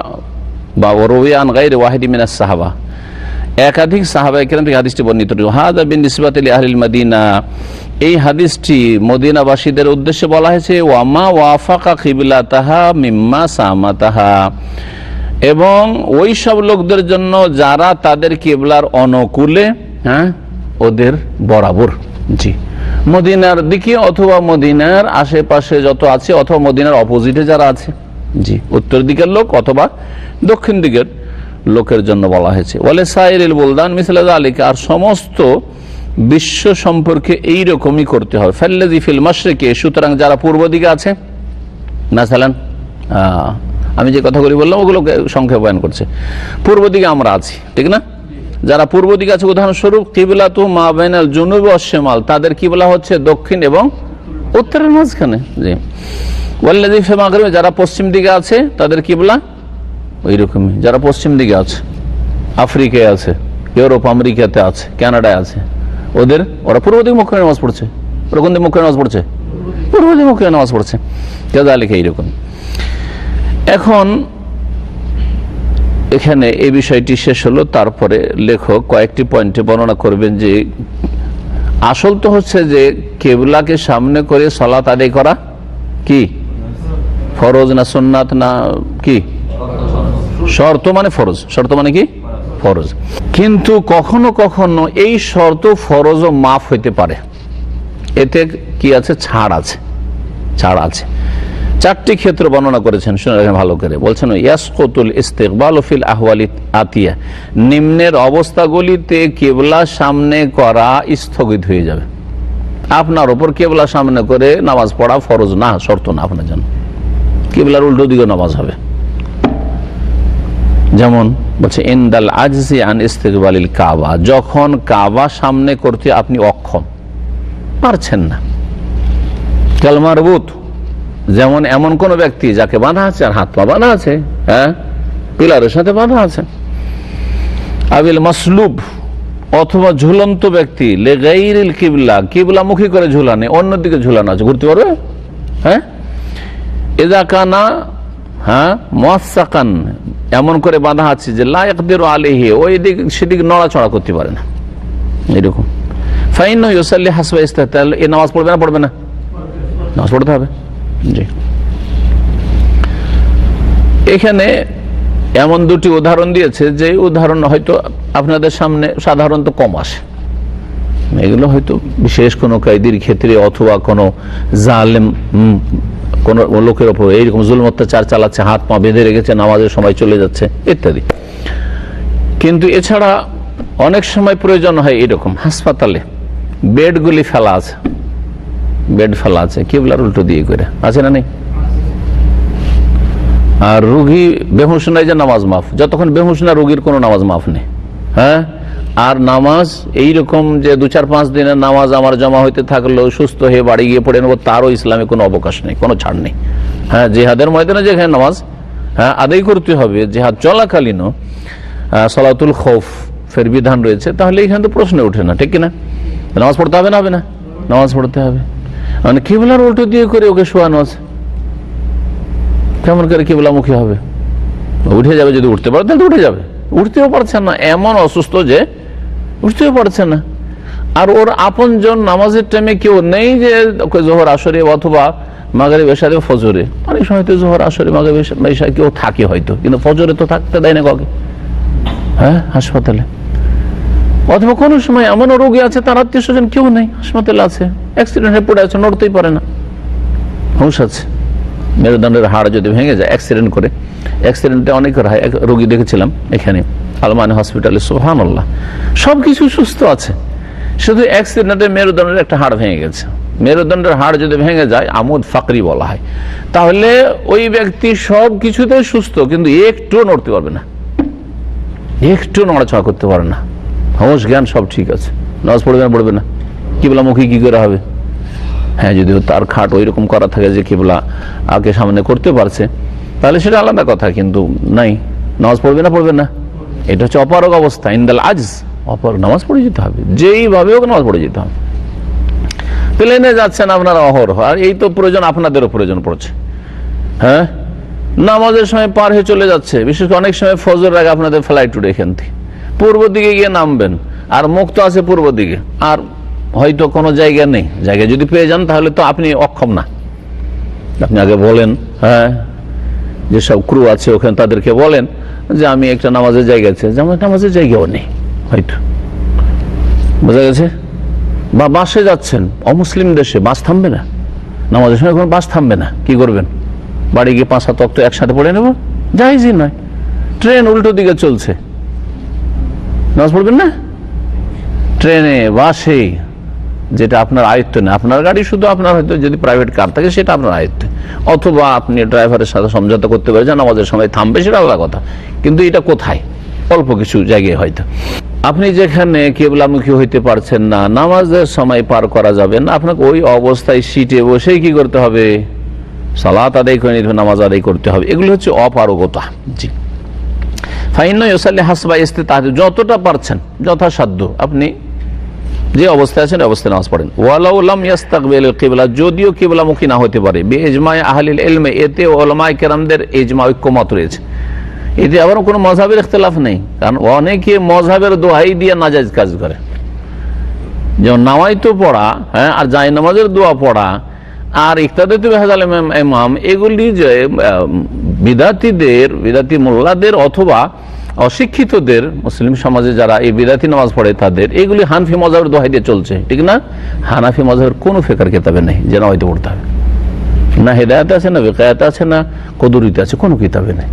বা ওয়ারওয়া আন গায়রি ওয়াহিদি মিনাস সাহাবা, একাধিক সাহাবায়ে কেরাম থেকে হাদিসটি বর্ণিত। হাযা বিনিসবাতি লিআহলিল মদিনা, এই হাদিসটি মদিনাবাসীদের উদ্দেশ্যে বলা হয়েছে। ওয়ামা ওয়াফাকা কিবলাতাহা মিম্মা সামাতাহা, এবং ওই সব লোকদের জন্য যারা তাদের কিবলার অনুকূলে, হ্যাঁ, ওদের বরাবর। জি, মদিনার দিকে অথবা মদিনার আশেপাশে যত আছে, অথবা মদিনার অপোজিটে যারা আছে, জি, উত্তর দিকের লোক অথবা দক্ষিণ দিকের লোকের জন্য বলা হয়েছে। ওয়ালে সাইরিল বুলদান মিসলা যালিকা, আর সমস্ত বিশ্ব সম্পর্কে এইরকমই করতে হবে। ফাল্লাযী ফিল মাশরিকি, সুতরাং যারা পূর্ব দিকে আছে, মাসালান আমি যে কথাগুলি বললাম ওগুলোকে সংক্ষেপে বয়ান করছে। পূর্ব দিকে আমরা আছি, ঠিক না? যারা পূর্ব দিকে আছে, উদাহরণস্বরূপ কিবলাতু মা বাইনাল জুনুব ওয়াশ শিমাল, তাদের কিবলা হচ্ছে দক্ষিণ এবং উত্তরের মাঝখানে। জি, ওয়াল্লাযী ফিল মাগরিবি, যারা পশ্চিম দিকে আছে তাদের কিবলা ওইরকমই। যারা পশ্চিম দিকে আছে, আফ্রিকায় আছে, ইউরোপ আমেরিকাতে আছে, কানাডায় আছে, ওরা পূর্ব দিকে মুখ করে নামাজ পড়ছে। ওরা কোন দিকে মুখ করে নামাজ পড়ছে? পূর্ব দিকে মুখ করে নামাজ পড়ছে। কাযালিকা, এইরকম। এখন এখানে এই বিষয়টি শেষ হলো, তারপরে লেখক কয়েকটি পয়েন্টে বর্ণনা করবেন যে আসল তো হচ্ছে যে কিবলাকে সামনে করে সালাত আদায় করা কি ফরজ না সুন্নাত না কি? শর্ত মানে ফরজ, শর্ত মানে কি? ফরজ। কিন্তু কখনো কখনো এই শর্ত ফরজও মাফ হইতে পারে, এতে কি আছে? ছাড় আছে, ছাড় আছে। চারটি ক্ষেত্র বর্ণনা করেছেন, শুনে রাখেন ভালো করে। বলছেন ইয়াসকুতুল ইস্তিকবালু ফিল আহওয়ালি আতিয়া, নিম্নের অবস্থাগুলিতে কিবলা সামনে করা স্থগিত হয়ে যাবে। আপনার উপর কিবলা সামনে করে নামাজ পড়া ফরজ না, শর্ত না আপনার জন্য, কিবলার উল্টো দিকে নামাজ হবে। যেমন বলছে ইনদাল আজজি আন ইস্তিকবালিল কাবা, যখন কাবা সামনে করতে আপনি অক্ষম, পারছেন না। কাল মারবুত, যেমন এমন কোন ব্যক্তি যাকে বাঁধা আছে, আর হাত পা বাঁধা আছে, হ্যাঁ, পিলারের সাথে বাঁধা আছে। আবিল মাসলুব, অথবা ঝুলন্ত ব্যক্তি, লিগাইরিল কিবলা, কিবলামুখী করে ঝুলানে, অন্যদিকে ঝুলানো আছে, ঘুরতে পারবে, হ্যাঁ। ইযা কানা, হ্যাঁ, মুআসসাকান, এমন করে বাঁধা আছে যে লা ইয়াকদিরু আলাইহি, ওই দিক সেদিক নড়াচড়া করতে পারে না, এরকম। ফাইন্নাহু ইউসাল্লি হাসবা ইস্তিতাল, এই নামাজ পড়বে না? পড়বে না? নামাজ পড়তে হবে। জি, এখানে এমন দুটি উদাহরণ দিয়েছে যে উদাহরণ হয়তো আপনাদের সামনে সাধারণত কম আসে, এগুলো হয়তো বিশেষ কোনো কায়দির ক্ষেত্রে অথবা কোনো জালেম কোন লোকের ওপর এইরকম জুলুম অত্যাচার চালাচ্ছে, হাত পা বেঁধে রেখেছে, নামাজের সময় চলে যাচ্ছে ইত্যাদি। কিন্তু এছাড়া অনেক সময় প্রয়োজন হয় এরকম, হাসপাতালে বেডগুলি ফেলা আছে, বেড ফেলা আছে কিবলার উল্টো দিয়ে করে, আছে না নেই? আর রোগী বেহুশ নাই যে নামাজ মাফ, যতক্ষণ বেহুশ না রোগীর কোনো নামাজ মাফ নেই, হ্যাঁ। আর নামাজ এইরকম যে 2-4-5 দিনের নামাজ আমার জমা হইতে থাকলেও সুস্থ হয়ে বাড়ি গিয়ে পড়ে নেবো, তারও ইসলামে কোনো অবকাশ নেই, কোনো ছাড় নেই। হ্যাঁ, জিহাদের ময়দানে যেখানে নামাজ, হ্যাঁ, আদায় করতে হবে, জিহাদ চলাকালীনও সালাতুল খৌফ ফের বিধান রয়েছে, তাহলে এখানে তো প্রশ্ন ওঠে না, ঠিক কিনা? নামাজ পড়তে হবে না? হবে না, নামাজ পড়তে হবে। মানে কিবলার উল্টো দিয়ে করে ওকে শোয়ানো আছে, কেমন করে কিবলামুখী হবে? উঠে যাবে, যদি উঠতে পারে তাহলে উঠে যাবে, উঠতেও পারছে না, এমন অসুস্থ যে উঠতেও পারছে না। আর ওর আপনজন নামাজের টাইমে কেউ নেই যে জোহর আসরে অথবা মাগরিব এশারে ফজরে, অনেক সময় তো জোহর আসরে মাগরিব এশারে কেউ থাকে হয়তো, কিন্তু ফজরে তো থাকতে দেয় না কাউকে, হ্যাঁ, হাসপাতালে। অথবা কোনো সময় এমনও রোগী আছে তার আত্মীয় স্বজন কেউ নেই, হাসপাতালে আছে, অ্যাক্সিডেন্টে পড়ে আছে, নড়তেই পারে না, হুঁশ আছে, মেরুদণ্ডের হাড় যদি ভেঙে যায় অ্যাক্সিডেন্ট করে, অ্যাক্সিডেন্টে অনেক রোগী দেখেছিলাম এখানে আলমানি হসপিটালে, সুবহানাল্লাহ, সবকিছু সুস্থ আছে, শুধু অ্যাক্সিডেন্টে মেরুদণ্ডের একটা হাড় ভেঙে গেছে। মেরুদণ্ডের হাড় যদি ভেঙে যায় আমুদ ফাকরি বলা হয়, তাহলে ওই ব্যক্তি সব কিছুতে সুস্থ কিন্তু একটু নড়তে পারবে না, একটু নড়াচড়া করতে পারে না, হোশ জ্ঞান সব ঠিক আছে, নামাজ পড়বে না পড়বে না, কিবলামুখী কি করে হবে? হ্যাঁ, যদিও তার খাট ওই রকম করা থাকে যে কিবলা আগে সামনে করতে পারছে তাহলে সেটা আলাদা কথা, কিন্তু নাই, নামাজ পড়বে না পড়বে না, এটা হচ্ছে অপারগ অবস্থা, ইনদাল আজ, অপারগ, নামাজ পড়ে যেতে হবে, যেইভাবে হোক নামাজ পড়ে যেতে হবে। প্লেনে যাচ্ছেন আপনারা অহরহ, আর এই তো প্রয়োজন, আপনাদেরও প্রয়োজন পড়ছে, হ্যাঁ, নামাজের সময় পার হয়ে চলে যাচ্ছে, বিশেষ করে অনেক সময় ফজর আগে আপনাদের ফ্লাইট উঠে এখান থেকে পূর্ব দিকে গিয়ে নামবেন, আর মুখ তো আছে পূর্ব দিকে, আর হয়তো কোনো জায়গা নেই, জায়গা যদি পেয়ে যান তাহলে তো আপনি অক্ষম না, আপনি আগে বলেন, হ্যাঁ, যেসব ক্রু আছে ওখানে তাদেরকে বলেন যে আমি একটা নামাজের জায়গা আছে, যে আমার নামাজের জায়গাও নেই হয়তো, বোঝা গেছে। বা বাসে যাচ্ছেন, অমুসলিম দেশে বাস থামবে না, নামাজের সময় কোনো বাস থামবে না, কি করবেন? বাড়ি গিয়ে 5-7 ওয়াক্ত একসাথে পড়ে নেব, জায়েজই নয়। ট্রেন উল্টো দিকে চলছে, নামাজ পড়বেন না? ট্রেনে, বাসে, যেটা আপনার আয়ত্ত না, আপনার গাড়ি শুধু আপনার হয়তো যদি প্রাইভেট কার থাকে সেটা আপনার আয়ত্তে, অথবা আপনি ড্রাইভারের সাথে সমঝোতা করতে পারেন নামাজের সময় থামবে, সেটা আলাদা কথা, কিন্তু এটা কোথায়? অল্প কিছু জায়গায় হয়তো। আপনি যেখানে কিবলামুখী হইতে পারছেন না, নামাজের সময় পার করা যাবে না, আপনাকে ওই অবস্থায় সিটে বসেই কি করতে হবে? সালাত আদায় করে নিতে হবে, নামাজ আদায় করতে হবে। এগুলো হচ্ছে অপারগতা। জি, ফাইন্না ইউসাল্লি হাসবা ইস্তিতাআত, যতটা পারছেন যথাসাধ্য আপনি যে অবস্থায় আছেন অবস্থায় নামাজ পড়েন। ওয়ালাউ লাম ইস্তাকবিল কিবলা, যদিও কিবলামুখী না হতে পারে, বিইজমা'i আহলিল ইলম, এতে উলামায়ে কেরামদের ইজমা, ঐক্যমত রয়েছে, এতে আবার কোনো মযহাবের ইখতিলাফ নেই, কারণ অনেকে মযহাবের দোহাই দিয়ে নাজায়েজ কাজ করে, যেমন নামাইতো পড়া, হ্যাঁ, আর জায় নামাজের দোয়া পড়া, আর ইক্তাদাতু বিহাযাল ইমাম, এগুলি যে বিদাতি মোল্লাদের অথবা অশিক্ষিতদের, মুসলিম সমাজে যারা এই বিদাতি নামাজ পড়ে তাদের, এগুলি হানফি মযহাবের দোহাই দিয়ে চলছে, ঠিক না? হানাফি মযহাবের কোনো ফিকহের কিতাবে নেই যে নামাইতে পড়তে হবে, না হেদায়েত আছে, না বিকায়াত আছে, না কদুরিতে আছে, কোনো কিতাবে নেই।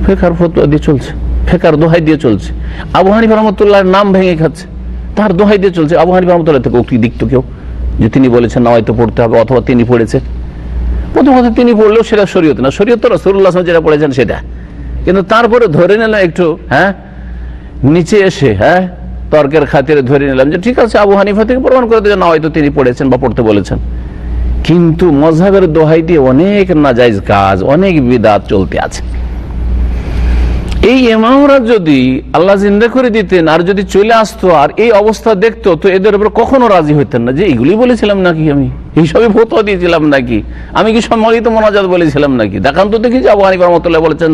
ফেকার ফতোয়া দিয়ে চলছে, ফেকার দোহাই দিয়ে চলছে। আবু হানিফা রাহমাতুল্লাহর নাম ভেঙে খাচ্ছে, তার দোহাই দিয়ে চলছে। আবু হানিফা রাহমাতুল্লাহ থেকে উক্তি দিকতো কেউ যে তিনি বলেছেন নামাইতে পড়তে হবে, অথবা তিনি পড়েছেন, প্রথমত তিনি পড়লেও সেটা শরীয়ত না, শরীয়ত তো রাসূলুল্লাহ সাল্লাল্লাহু আলাইহি ওয়াসাল্লাম যেটা পড়েছেন সেটা, কিন্তু তারপরে ধরে নিলাম একটু, হ্যাঁ, নিচে এসে, হ্যাঁ, তর্কের খাতিরে ধরে নিলাম যে ঠিক আছে আবু হানিফা থেকে প্রমাণ করে দেয় না হয়তো তিনি পড়েছেন বা পড়তে বলেছেন, কিন্তু মযহাবের দোহাই দিয়ে অনেক নাজায়েজ কাজ, অনেক বিদআত চলতে আছে। এই ইমামরা যদি আল্লাহ জিন্দা করে দিতেন আর যদি চলে আসতো আর এই অবস্থা দেখতো, তো এদের উপর কখনো রাজি হইতেন না যে এইগুলি বলেছিলাম নাকি, আমি এইসবই ফতোয়া দিয়েছিলাম নাকি, আমি কি সম্মিলিত মোনাজাত বলেছিলাম নাকি, দেখান তো দেখি যে আবু হানিফা রাহমাতুল্লাহ বলেছেন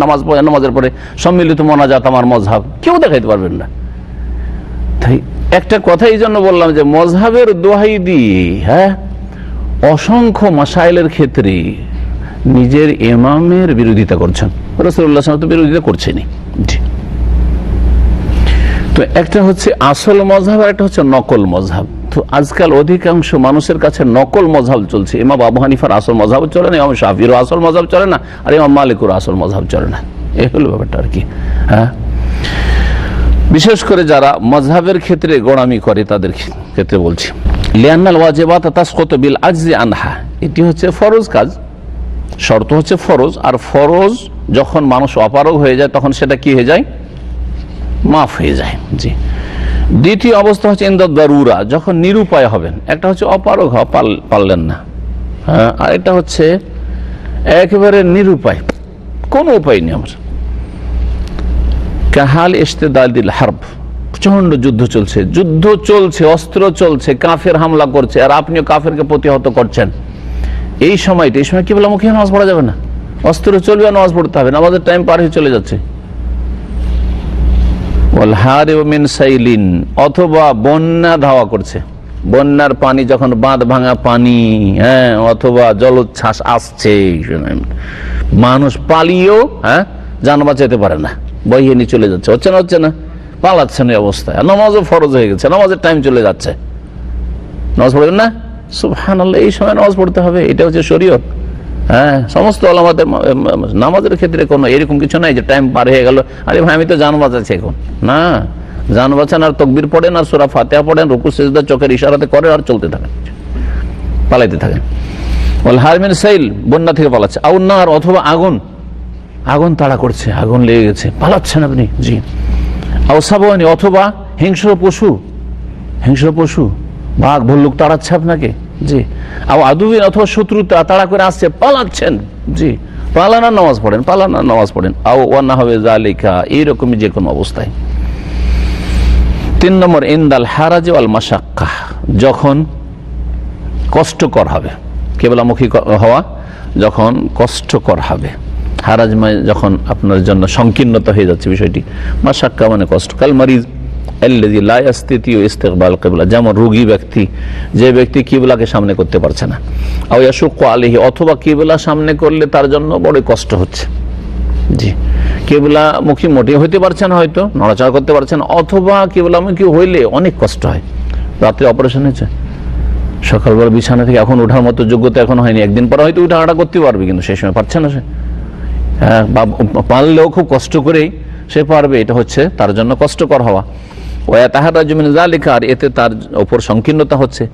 নামাজের পরে সম্মিলিত মোনাজাত আমার মযহাব, কেউ দেখাইতে পারবেন না। তাই একটা কথা এই জন্য বললাম যে মযহাবের দোহাই দিয়ে, হ্যাঁ, অসংখ্য মাসাইলের ক্ষেত্রে নিজের ইমামের বিরোধিতা করছেন, রাসূলুল্লাহ সাল্লাল্লাহু আলাইহি ওয়াসাল্লাম বিরোধিতা করছেনই। তো একটা হচ্ছে আসল মযহাব আর একটা হচ্ছে নকল মযহাব। তো আজকাল অধিকাংশ মানুষের কাছে নকল মযহাব চলছে। ইমাম আবু হানিফার আসল মযহাব চলে না, ইমাম শাফিঈর আসল মযহাব চলে না, আর ইমাম মালিকের আসল মযহাব চলে না, এই হলো ব্যাপারটা আর কি। হ্যাঁ, বিশেষ করে যারা মযহাবের ক্ষেত্রে গোড়ামি করে তাদের ক্ষেত্রে বলছি। লিআন্নাল ওয়াজিবাত তাসকুতু বিল আজজি আনহা, এটি হচ্ছে ফরজ কাজ, শর্ত হচ্ছে ফরজ, আর ফরজ যখন মানুষ অপারগ হয়ে যায় তখন সেটা কি হয়ে যায়? মাফ হয়ে যায়। জি, দ্বিতীয় অবস্থা হচ্ছে ইনদা দারুরা, যখন নিরুপায় হবেন। একটা হচ্ছে অপারগ হওয়া, পারলেন না, হ্যাঁ, আর এটা হচ্ছে একেবারে নিরুপায়, কোনো উপায় নেই আমার। কাহাল ইশতিদাদিল হারব, প্রচন্ড যুদ্ধ চলছে, অস্ত্র চলছে, কাফের হামলা করছে, আর আপনিও কাফেরকে প্রতিহত করছেন। এই সময় কিবলামুখী নামাজ পড়া যাবে না, অস্ত্র চলবে, নামাজ পড়তে হবে, নামাজের টাইম পার হয়ে চলে যাচ্ছে। অথবা বন্যা ধাওয়া করছে, বন্যার পানি যখন, বাঁধ ভাঙা পানি, হ্যাঁ, অথবা জলোচ্ছ্বাস আসছে, মানুষ পালিয়েও, হ্যাঁ, জান বাঁচাতে পারে না, বইয়ে নিয়ে চলে যাচ্ছে, হচ্ছে না পালাচ্ছেন এই অবস্থায়। নামাজও ফরজ হয়ে গেছে, নামাজের টাইম চলে যাচ্ছে, নামাজ পড়বেন না? সুবহানাল্লাহ, এই সময় নামাজ পড়তে হবে, এটা হচ্ছে শরীয়ত। হ্যাঁ, সমস্ত ওলামাদের নামাজের ক্ষেত্রে কোনো এরকম কিছু নাই যে টাইম পার হয়ে গেল, আরে ভাই আমি তো জান বাঁচাচ্ছি এখন। না, জান বাঁচান আর তকবির পড়েন আর সূরা ফাতিহা পড়েন, রুকু সিজদা চোখের ইশারাতে করেন আর চলতে থাকেন, পালাইতে থাকেন। ওয়াল হারমিন সাইল, বন্যা থেকে পালাচ্ছে। আউন নার, অথবা আগুন, আগুন তাড়া করছে, আগুন লেগে গেছে, পালাচ্ছেন আপনি। জি। আও সাবানি, অথবা হিংস্র পশু, হিংস্র পশু বাঘ ভল্লুক তাড়াচ্ছে আপনাকে। জি। আও আদুবিন, অথবা শত্রু তাড়া করে আসছে, পালাচ্ছেন। জি, পালানোর নামাজ পড়েন, পালানোর নামাজ পড়েন। আও ওয়ান্না হবে জালিকা, এইরকমই যে কোনো অবস্থায়। 3 নম্বর, ইনদাল হারাজ ওয়াল মাশাক্কা, যখন কষ্টকর হবে, কেবলামুখী হওয়া যখন কষ্টকর হবে। হারাজ মানে যখন আপনার জন্য সংকীর্ণতা হয়ে যাচ্ছে বিষয়টি, মাশাক্কা মানে কষ্ট। কাল মারিজ আল্লাযী লা ইস্তাতিউ ইস্তিকবাল কিবলা, যেমন রোগী ব্যক্তি, যে ব্যক্তি কিবলাকে সামনে করতে পারছে না। আও ইয়াশুক্কু আলাইহি, অথবা কিবলা সামনে করলে তার জন্য বড় কষ্ট হচ্ছে। জি, কিবলামুখী মোটেই হইতে পারছেন, হয়তো নড়াচড়া করতে পারছেন, অথবা কিবলামুখী হইলে অনেক কষ্ট হয়। রাত্রে অপারেশন হয়েছে, সকালবেলা বিছানা থেকে এখন ওঠার মতো যোগ্যতা এখন হয়নি, একদিন পরে হয়তো উঠা হাঁটা করতে পারবে, কিন্তু সেই সময় পারছে না সে। হ্যাঁ, বা পারলেও খুব কষ্ট করেই সে পারবে, এটা হচ্ছে তার জন্য কষ্টকর হওয়া। ওয়া তাহারাজু মিন যালিকা, আর এতে তার উপর সংকীর্ণতা হচ্ছে।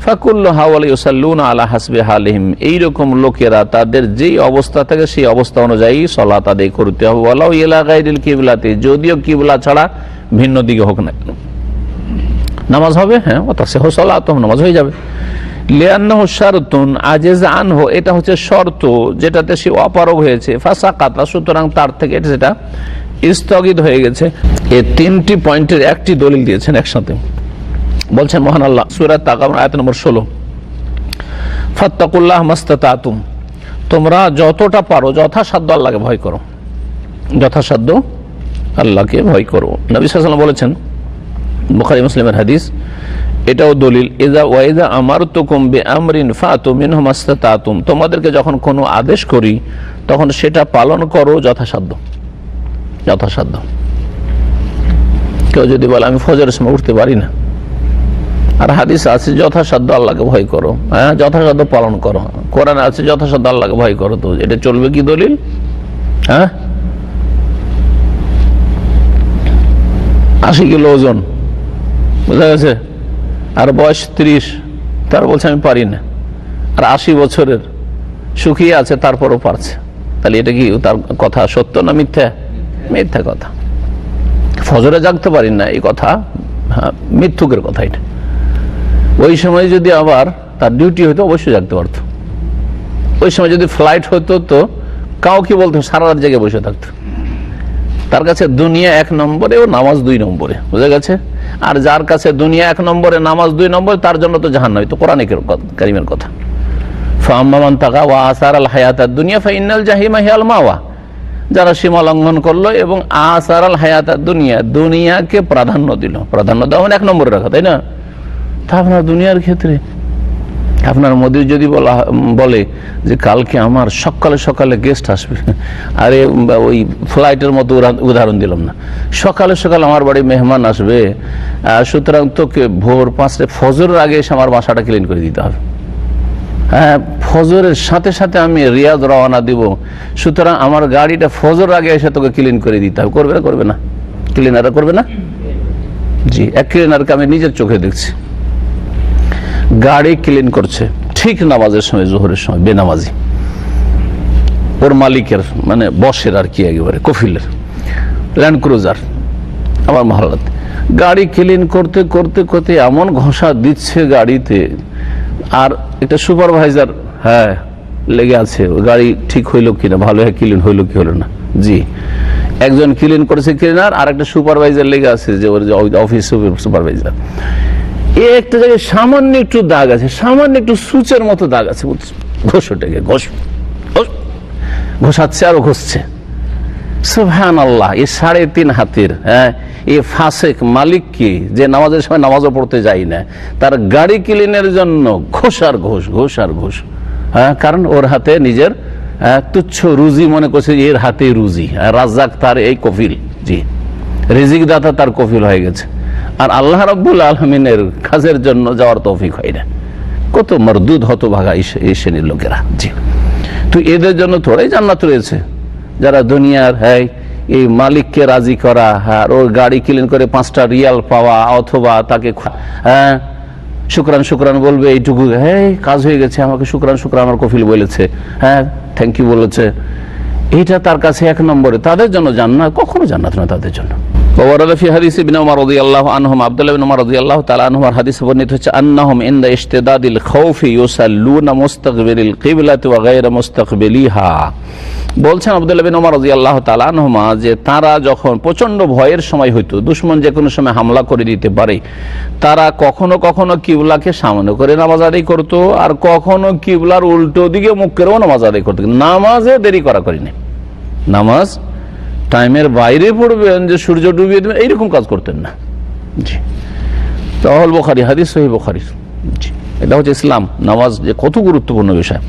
ফাকুল্লু হাওয়ালি ইউসাল্লুনা আলা হাসবি হালিহিম, এইরকম লোকেরা তাদের যেই অবস্থা থাকে সেই অবস্থা অনুযায়ী সালাত আদায় করতে হবে। ওয়ালাউ ইলা গায়রিল কিবলাতি, যদিও কিবলা ছাড়া ভিন্ন দিকে হোক না, নামাজ হবে। হ্যাঁ, ওয়াতাসিহু সালাতুহুম, নামাজ হয়ে যাবে। লিআন্নাহু শারতুন আজিজ আনহু, এটা হচ্ছে শর্ত যেটাতে সে অপারগ হয়েছে। ফাসাকাতা, সুতরাং তার থেকে সেটা স্থগিত হয়ে গেছে। এই 3টি পয়েন্টের একটি দলিল দিয়েছেন একসাথে। বলছেন মহান আল্লাহ সূরা তাকাবুর আয়াত নম্বর 16, ফাত্তাকুল্লাহ মাস্তাতাতুম, তোমরা যতটা পারো যথাসাধ্য আল্লাহকে ভয় করো, যথাসাধ্য আল্লাহকে ভয় করো। নবী সাল্লাল্লাহু আলাইহি ওয়াসাল্লাম বলেছেন, বুখারী মুসলিমের হাদিস, এটাও দলিল, ইযা ওয়া ইযা আমারতুকুম বিআমরিন ফাতু মিনহু মাস্তাতাতুম, তোমাদেরকে যখন কোনো আদেশ করি তখন সেটা পালন করো যথাসাধ্য, যথাসাধ্য। কেউ যদি বলে আমি ফজরের সময় উঠতে পারি না, আর হাদিস আছে যথাসাধ্য আল্লাহকে ভয় করো, হ্যাঁ যথাসাধ্য পালন করো, কোরআনে আছে যথাসাধ্য আল্লাহকে ভয় করো, তো এটা চলবে কি দলিল? হ্যাঁ, 80 কিলো ওজন, বুঝা গেছে, আর বয়স 30, তার বলছে আমি পারি না, আর 80 বছরের শুকিয়ে আছে তারপরও পারছে, তাহলে এটা কি তার কথা সত্য না মিথ্যা? মিথ্যা কথা। ফজরে জাগতে পারি না এই কথা মিথ্যুকের কথা। এটা ওই সময় যদি আবার তার ডিউটি হইতো অবশ্যই জাগতে পারতো, ওই সময় যদি ফ্লাইট হতো তো কাউকে বলতো সারা রাত জেগে বসে থাকতো। তার কাছে দুনিয়া 1 নম্বরে ও নামাজ 2 নম্বরে, বুঝা গেছে। আর যার কাছে দুনিয়া 1 নম্বরে নামাজ 2 নম্বরে, তার জন্য তো জাহান্নাম। তো কোরআন কারীমের কথা, ফাআম্মা মান তাগা ওয়া আসারাল হায়াতাদ দুনিয়া ফাইনাল জাহিমা হিয়াল মাওয়া, যারা সীমা লঙ্ঘন করলো এবং আসারাল হায়াতাদ দুনিয়া, দুনিয়াকে প্রাধান্য দিল, প্রাধান্য দেওয়া মানে 1 নম্বরে রাখা, তাই না? তা আপনার দুনিয়ার ক্ষেত্রে আপনার মোদি যদি বলে যে কালকে আমার সকালে সকালে গেস্ট আসবে, আরে ওই ফ্লাইটের মতো উদাহরণ দিলাম না, সকালে সকালে আমার বাড়ি মেহমান আসবে, সুতরাং তোকে ভোর 5টায় ফজরের আগে এসে আমার বাসাটা ক্লিন করে দিতে হবে। হ্যাঁ, ফজরের সাথে সাথে আমি রিয়াজ রওনা দিব, সুতরাং আমার গাড়িটা ফজর আগে এসে তোকে ক্লিন করে দিতে হবে। করবে না? করবে না? ক্লিনাররা করবে না? জি, এক ক্লিনারকে আমি নিজের চোখে দেখছি, গাড়ি ক্লিন করছে ঠিক নামাজের সময়, জোহরের সময়, বেনামাজি, ওর মালিকের মানে বসের আর কি, একেবারে কফিলের ল্যান্ড ক্রুজার আমার মহল্লাতে, গাড়ি ক্লিন করতে করতে করতে এমন ঘষা দিচ্ছে গাড়িতে, আর একটা সুপারভাইজার হ্যাঁ লেগে আছে গাড়ি ঠিক হইলো কিনা, ভালো ক্লিন হইলো কি হলো না। জি, একজন ক্লিন করেছে ক্লিনার, আর একটা সুপারভাইজার লেগে আছে, যে ওর অফিস সুপারভাইজার। একটা জায়গায় সামান্য একটু দাগ আছে, সামান্য একটু সূচের মতো দাগ আছে, ঘষোটাকে ঘষাচ্ছে আর ঘষছে। সুবহানাল্লাহ, এই 3.5 হাতের হ্যাঁ এই ফাসেক মালিক কি, যে নামাজের সময় নামাজও পড়তে যায় না, তার গাড়ি ক্লিনের জন্য ঘোষ আর ঘোষ, ঘোষ আর ঘোষ। হ্যাঁ, কারণ ওর হাতে নিজের তুচ্ছ রুজি মনে করছে, এর হাতে রুজি, রাজ্জাক তার এই কফিল। জি, রিজিক দাতা তার কফিল হয়ে গেছে, আর আল্লাহ রাব্বুল আলামিনের কাজের জন্য যাওয়ার তৌফিক হয় না। কত মরদুদ হতভাগা এই শ্রেণীর লোকেরা। জি, তো এদের জন্য থোড়াই জান্নাত রয়েছে, যারা দুনিয়ার এই মালিককে রাজি করা, আর ওর গাড়ি ক্লিন করে 5টা রিয়াল পাওয়া, অথবা তাকে শুকরান শুকরান বলবে, এইটুকু কাজ হয়ে গেছে, আমাকে শুকরান শুকরান আমার কফিল বলেছে, থ্যাংক ইউ বলেছে, এইটা তার কাছে 1 নম্বরে। তাদের জন্য জান্নাত কখনো জান্নাত নয় তাদের জন্য। ওয়ারাদা ফি হাদিস ইবনে উমর রাদিয়াল্লাহু আনহুম, আব্দুল্লাহ ইবনে উমর রাদিয়াল্লাহু তাআলা আনহুর হাদিসে বর্ণিত হচ্ছে, আন্নাহুম ইনদা ইশতিদাদিল খাউফি ইউসাল্লুনা মুস্তাকবিরিল কিবলাতি ওয়া গায়রা মুস্তাকবিলিহা। বলছেন আব্দুল্লাহ ইবনে উমর রাদিয়াল্লাহু তাআলা আনহুমা যে তারা যখন প্রচন্ড ভয়ের সময় হইতো, দুশমন যে কোনো সময় হামলা করে দিতে পারে, তারা কখনো কখনো কিবলাকে সামনে করে নামাজ আদায় করতো, আর কখনো কিবলার উল্টো দিকে মুখ করেও নামাজ আদায় করতো। নামাজে দেরি করা করিনি, নামাজ টাইমের বাইরে পড়বেন যে সূর্য ডুবিয়ে দেবেন, এইরকম কাজ করতেন না। জি, সহিহ বুখারী হাদিস, সহিহ বুখারী। জি, এটা হচ্ছে ইসলাম, নামাজ যে কত গুরুত্বপূর্ণ বিষয়।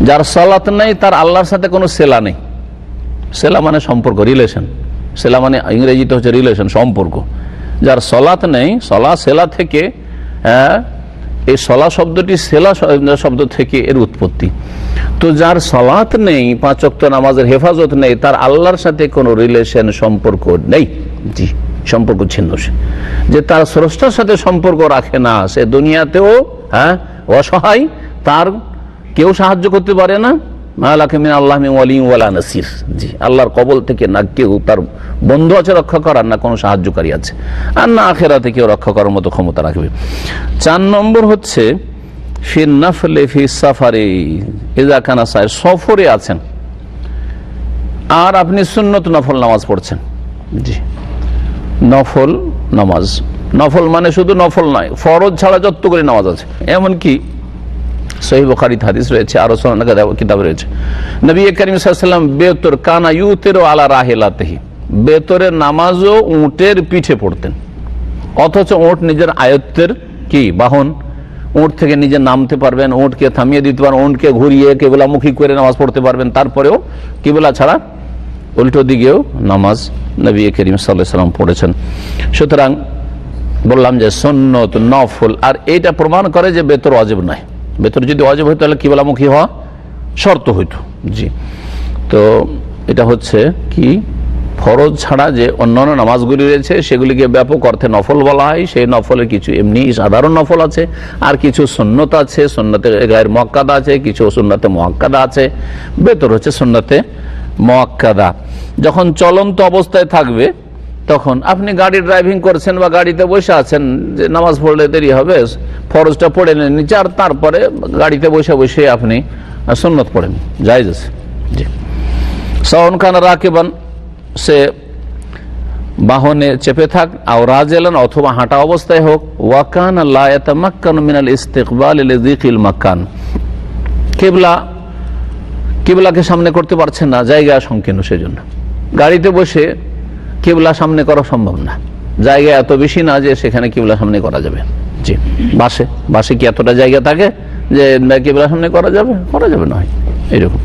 যার সালাত নেই তার আল্লাহর সাথে কোনো সেলা নেই। সেলা মানে সম্পর্ক, রিলেশন। সেলা মানে ইংরেজিতে হচ্ছে রিলেশন, সম্পর্ক। যার সালাত নেই, সেলা থেকে, এই সলা শব্দটি সেলা শব্দ থেকে এর উৎপত্তি। তো যার সালাত নেই, 5 ওয়াক্ত নামাজের হেফাজত নেই, তার আল্লাহর সাথে কোনো রিলেশন, সম্পর্ক নেই। জি, সম্পর্ক ছিন্ন। সে যে তার স্রষ্টার সাথে সম্পর্ক রাখে না, সে দুনিয়াতেও অসহায়, তার কেউ সাহায্য করতে পারে না। মালাকা মিন আল্লাহ মিন ওয়ালিয়্যিন ওয়ালা নাসির। জি, আল্লাহর কবল থেকে না কেউ তার বন্ধু আছে রক্ষা করার, না কোনো সাহায্যকারী আছে, আর না আখিরাতে কেউ রক্ষা করার মতো ক্ষমতা রাখবে। 4 নম্বর হচ্ছে ফি নাফলে ফি সাফারে ইযা কানা সাইর, সফরে আছেন আর আপনি সুন্নত নফল নামাজ পড়ছেন। জি, নফল নামাজ, নফল মানে শুধু নফল নয়, ফরজ ছাড়া যত করে নামাজ আছে। এমনকি সহিহ বুখারীতে হাদিস রয়েছে, আরো সুনান কিতাব রয়েছে, নবী করিম সাল্লাল্লাহু আলাইহি ওয়াসাল্লাম বেতর কানা ইউতিরু আলা রাহিলাতিহি, বেতরের নামাজও উটের পিঠে পড়তেন। অথচ উট নিজের আয়ত্তের কি বাহন, উট থেকে নিজে নামতে পারবেন, উটকে থামিয়ে দিতে পারবেন, উটকে ঘুরিয়ে কিবলামুখী করে নামাজ পড়তে পারবেন, তারপরেও কিবলা ছাড়া উল্টো দিকেও নামাজ নবী করিম সাল্লাল্লাহু আলাইহি ওয়াসাল্লাম পড়েছেন। সুতরাং বললাম যে সুন্নত নফল, আর এইটা প্রমাণ করে যে বেতর ওয়াজিব নয়। বেতর যদি ওয়াজিব হইতো তাহলে কিবলামুখী হওয়া শর্ত হইতো। জি, তো এটা হচ্ছে কি, ফরজ ছাড়া যে অন্যান্য নামাজগুলি রয়েছে সেগুলিকে ব্যাপক অর্থে নফল বলা হয়। সেই নফলের কিছু এমনি সাধারণ নফল আছে, আর কিছু সুন্নত আছে, সুন্নতে গায়ের মুআক্কাদা আছে, কিছু সুন্নতে মুআক্কাদা আছে। বেতর হচ্ছে সুন্নতে মুআক্কাদা। যখন চলন্ত অবস্থায় থাকবে, তখন আপনি গাড়ি ড্রাইভিং করছেন বা গাড়িতে বসে আছেন, যে নামাজ পড়লে দেরি হবে, ফরজটা পড়ে নেন নিচে, আর তারপরে গাড়িতে বসে বসে আপনি সুন্নত পড়েন, জায়েজ আছে। জি, সাওয়ান কানা রাকিবান, সে বাহনে চেপে থাক, আও রাজেলান, অথবা হাঁটা অবস্থায় হোক, ওয়া কানা লা ইয়াতামাক্কানু মিনাল ইস্তিকবাল লিযিকিল মাকান, কিবলাকে সামনে করতে পারছেন না, জায়গা সংকীর্ণ, সেজন্য গাড়িতে বসে কিবলা সামনে করা সম্ভব না, জায়গা এত বেশি না যে সেখানে কিবলা সামনে করা যাবে। জি, বাসে কি এতটা জায়গা থাকে যে কিবলা সামনে করা যাবে? না, এরকম।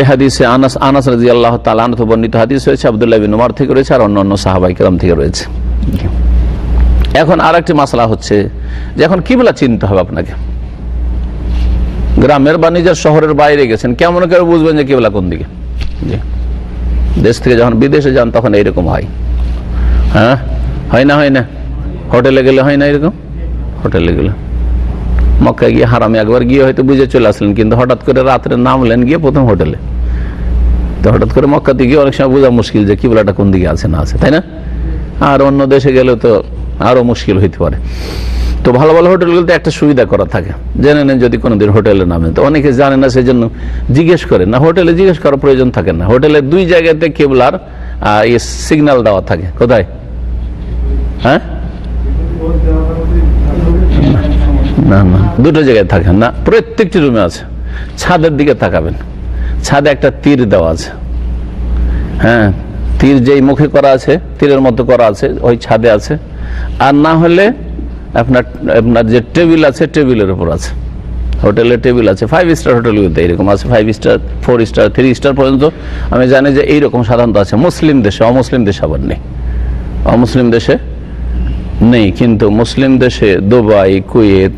হাদিসে আনাস রাদিয়াল্লাহু তাআলা আনহু বর্ণিত হাদিস হয়েছে, আব্দুল্লাহ ইবনে উমর থেকে রয়েছে, আর অন্যান্য সাহাবায়ে কেরাম থেকে রয়েছে। এখন আরেকটি মাসলা হচ্ছে যে এখন কিবলা চিনতে হবে আপনাকে। গ্রামের বা নিজের শহরের বাইরে গেছেন, কেমন করে বুঝবেন যে কিবলা কোন দিকে? জি, দেশ থেকে যখন বিদেশে যান তখন এইরকম হয়। হয় না? হোটেলে গেলে হয় না এরকম? হোটেলে গেলে, মক্কায় গিয়ে হারামে একবার গিয়ে হয়তো বুঝে চলে আসলেন, কিন্তু হঠাৎ করে রাত্রে নামলেন গিয়ে প্রথম হোটেলে, তো হঠাৎ করে মক্কাতে গিয়ে অনেক সময় বোঝা মুশকিল যে কিবলাটা কোন দিকে আছে না আছে, তাই না? আর অন্য দেশে গেলে তো আরো মুশকিল হইতে পারে। তো ভালো ভালো হোটেলগুলোতে একটা সুবিধা করা থাকে, জেনে নেন যদি কোনোদিন হোটেলে নামেন। তো অনেকে জানে না, সেজন্য জিজ্ঞেস করেন না, হোটেলে জিজ্ঞেস করার প্রয়োজন থাকে না। হোটেলে 2 জায়গাতে কিবলার সিগন্যাল দেওয়া থাকে। কোথায়? না, 2টো জায়গায় থাকে না, প্রত্যেকটি রুমে আছে। ছাদের দিকে তাকাবেন, ছাদে একটা তীর দেওয়া আছে। তীর যেই মুখে করা আছে, তীরের মতো করা আছে, ওই ছাদে আছে। আর না হলে আপনার যে টেবিল আছে, টেবিলের উপর আছে। হোটেলের টেবিল আছে, 5 স্টার হোটেলগুলোতে এরকম আছে, 5 স্টার, 4 স্টার, 3 স্টার পর্যন্ত আমি জানি যে এইরকম সাধারণত আছে মুসলিম দেশে। অমুসলিম দেশে আবার নেই, অমুসলিম দেশে নেই, কিন্তু মুসলিম দেশে দুবাই, কুয়েত,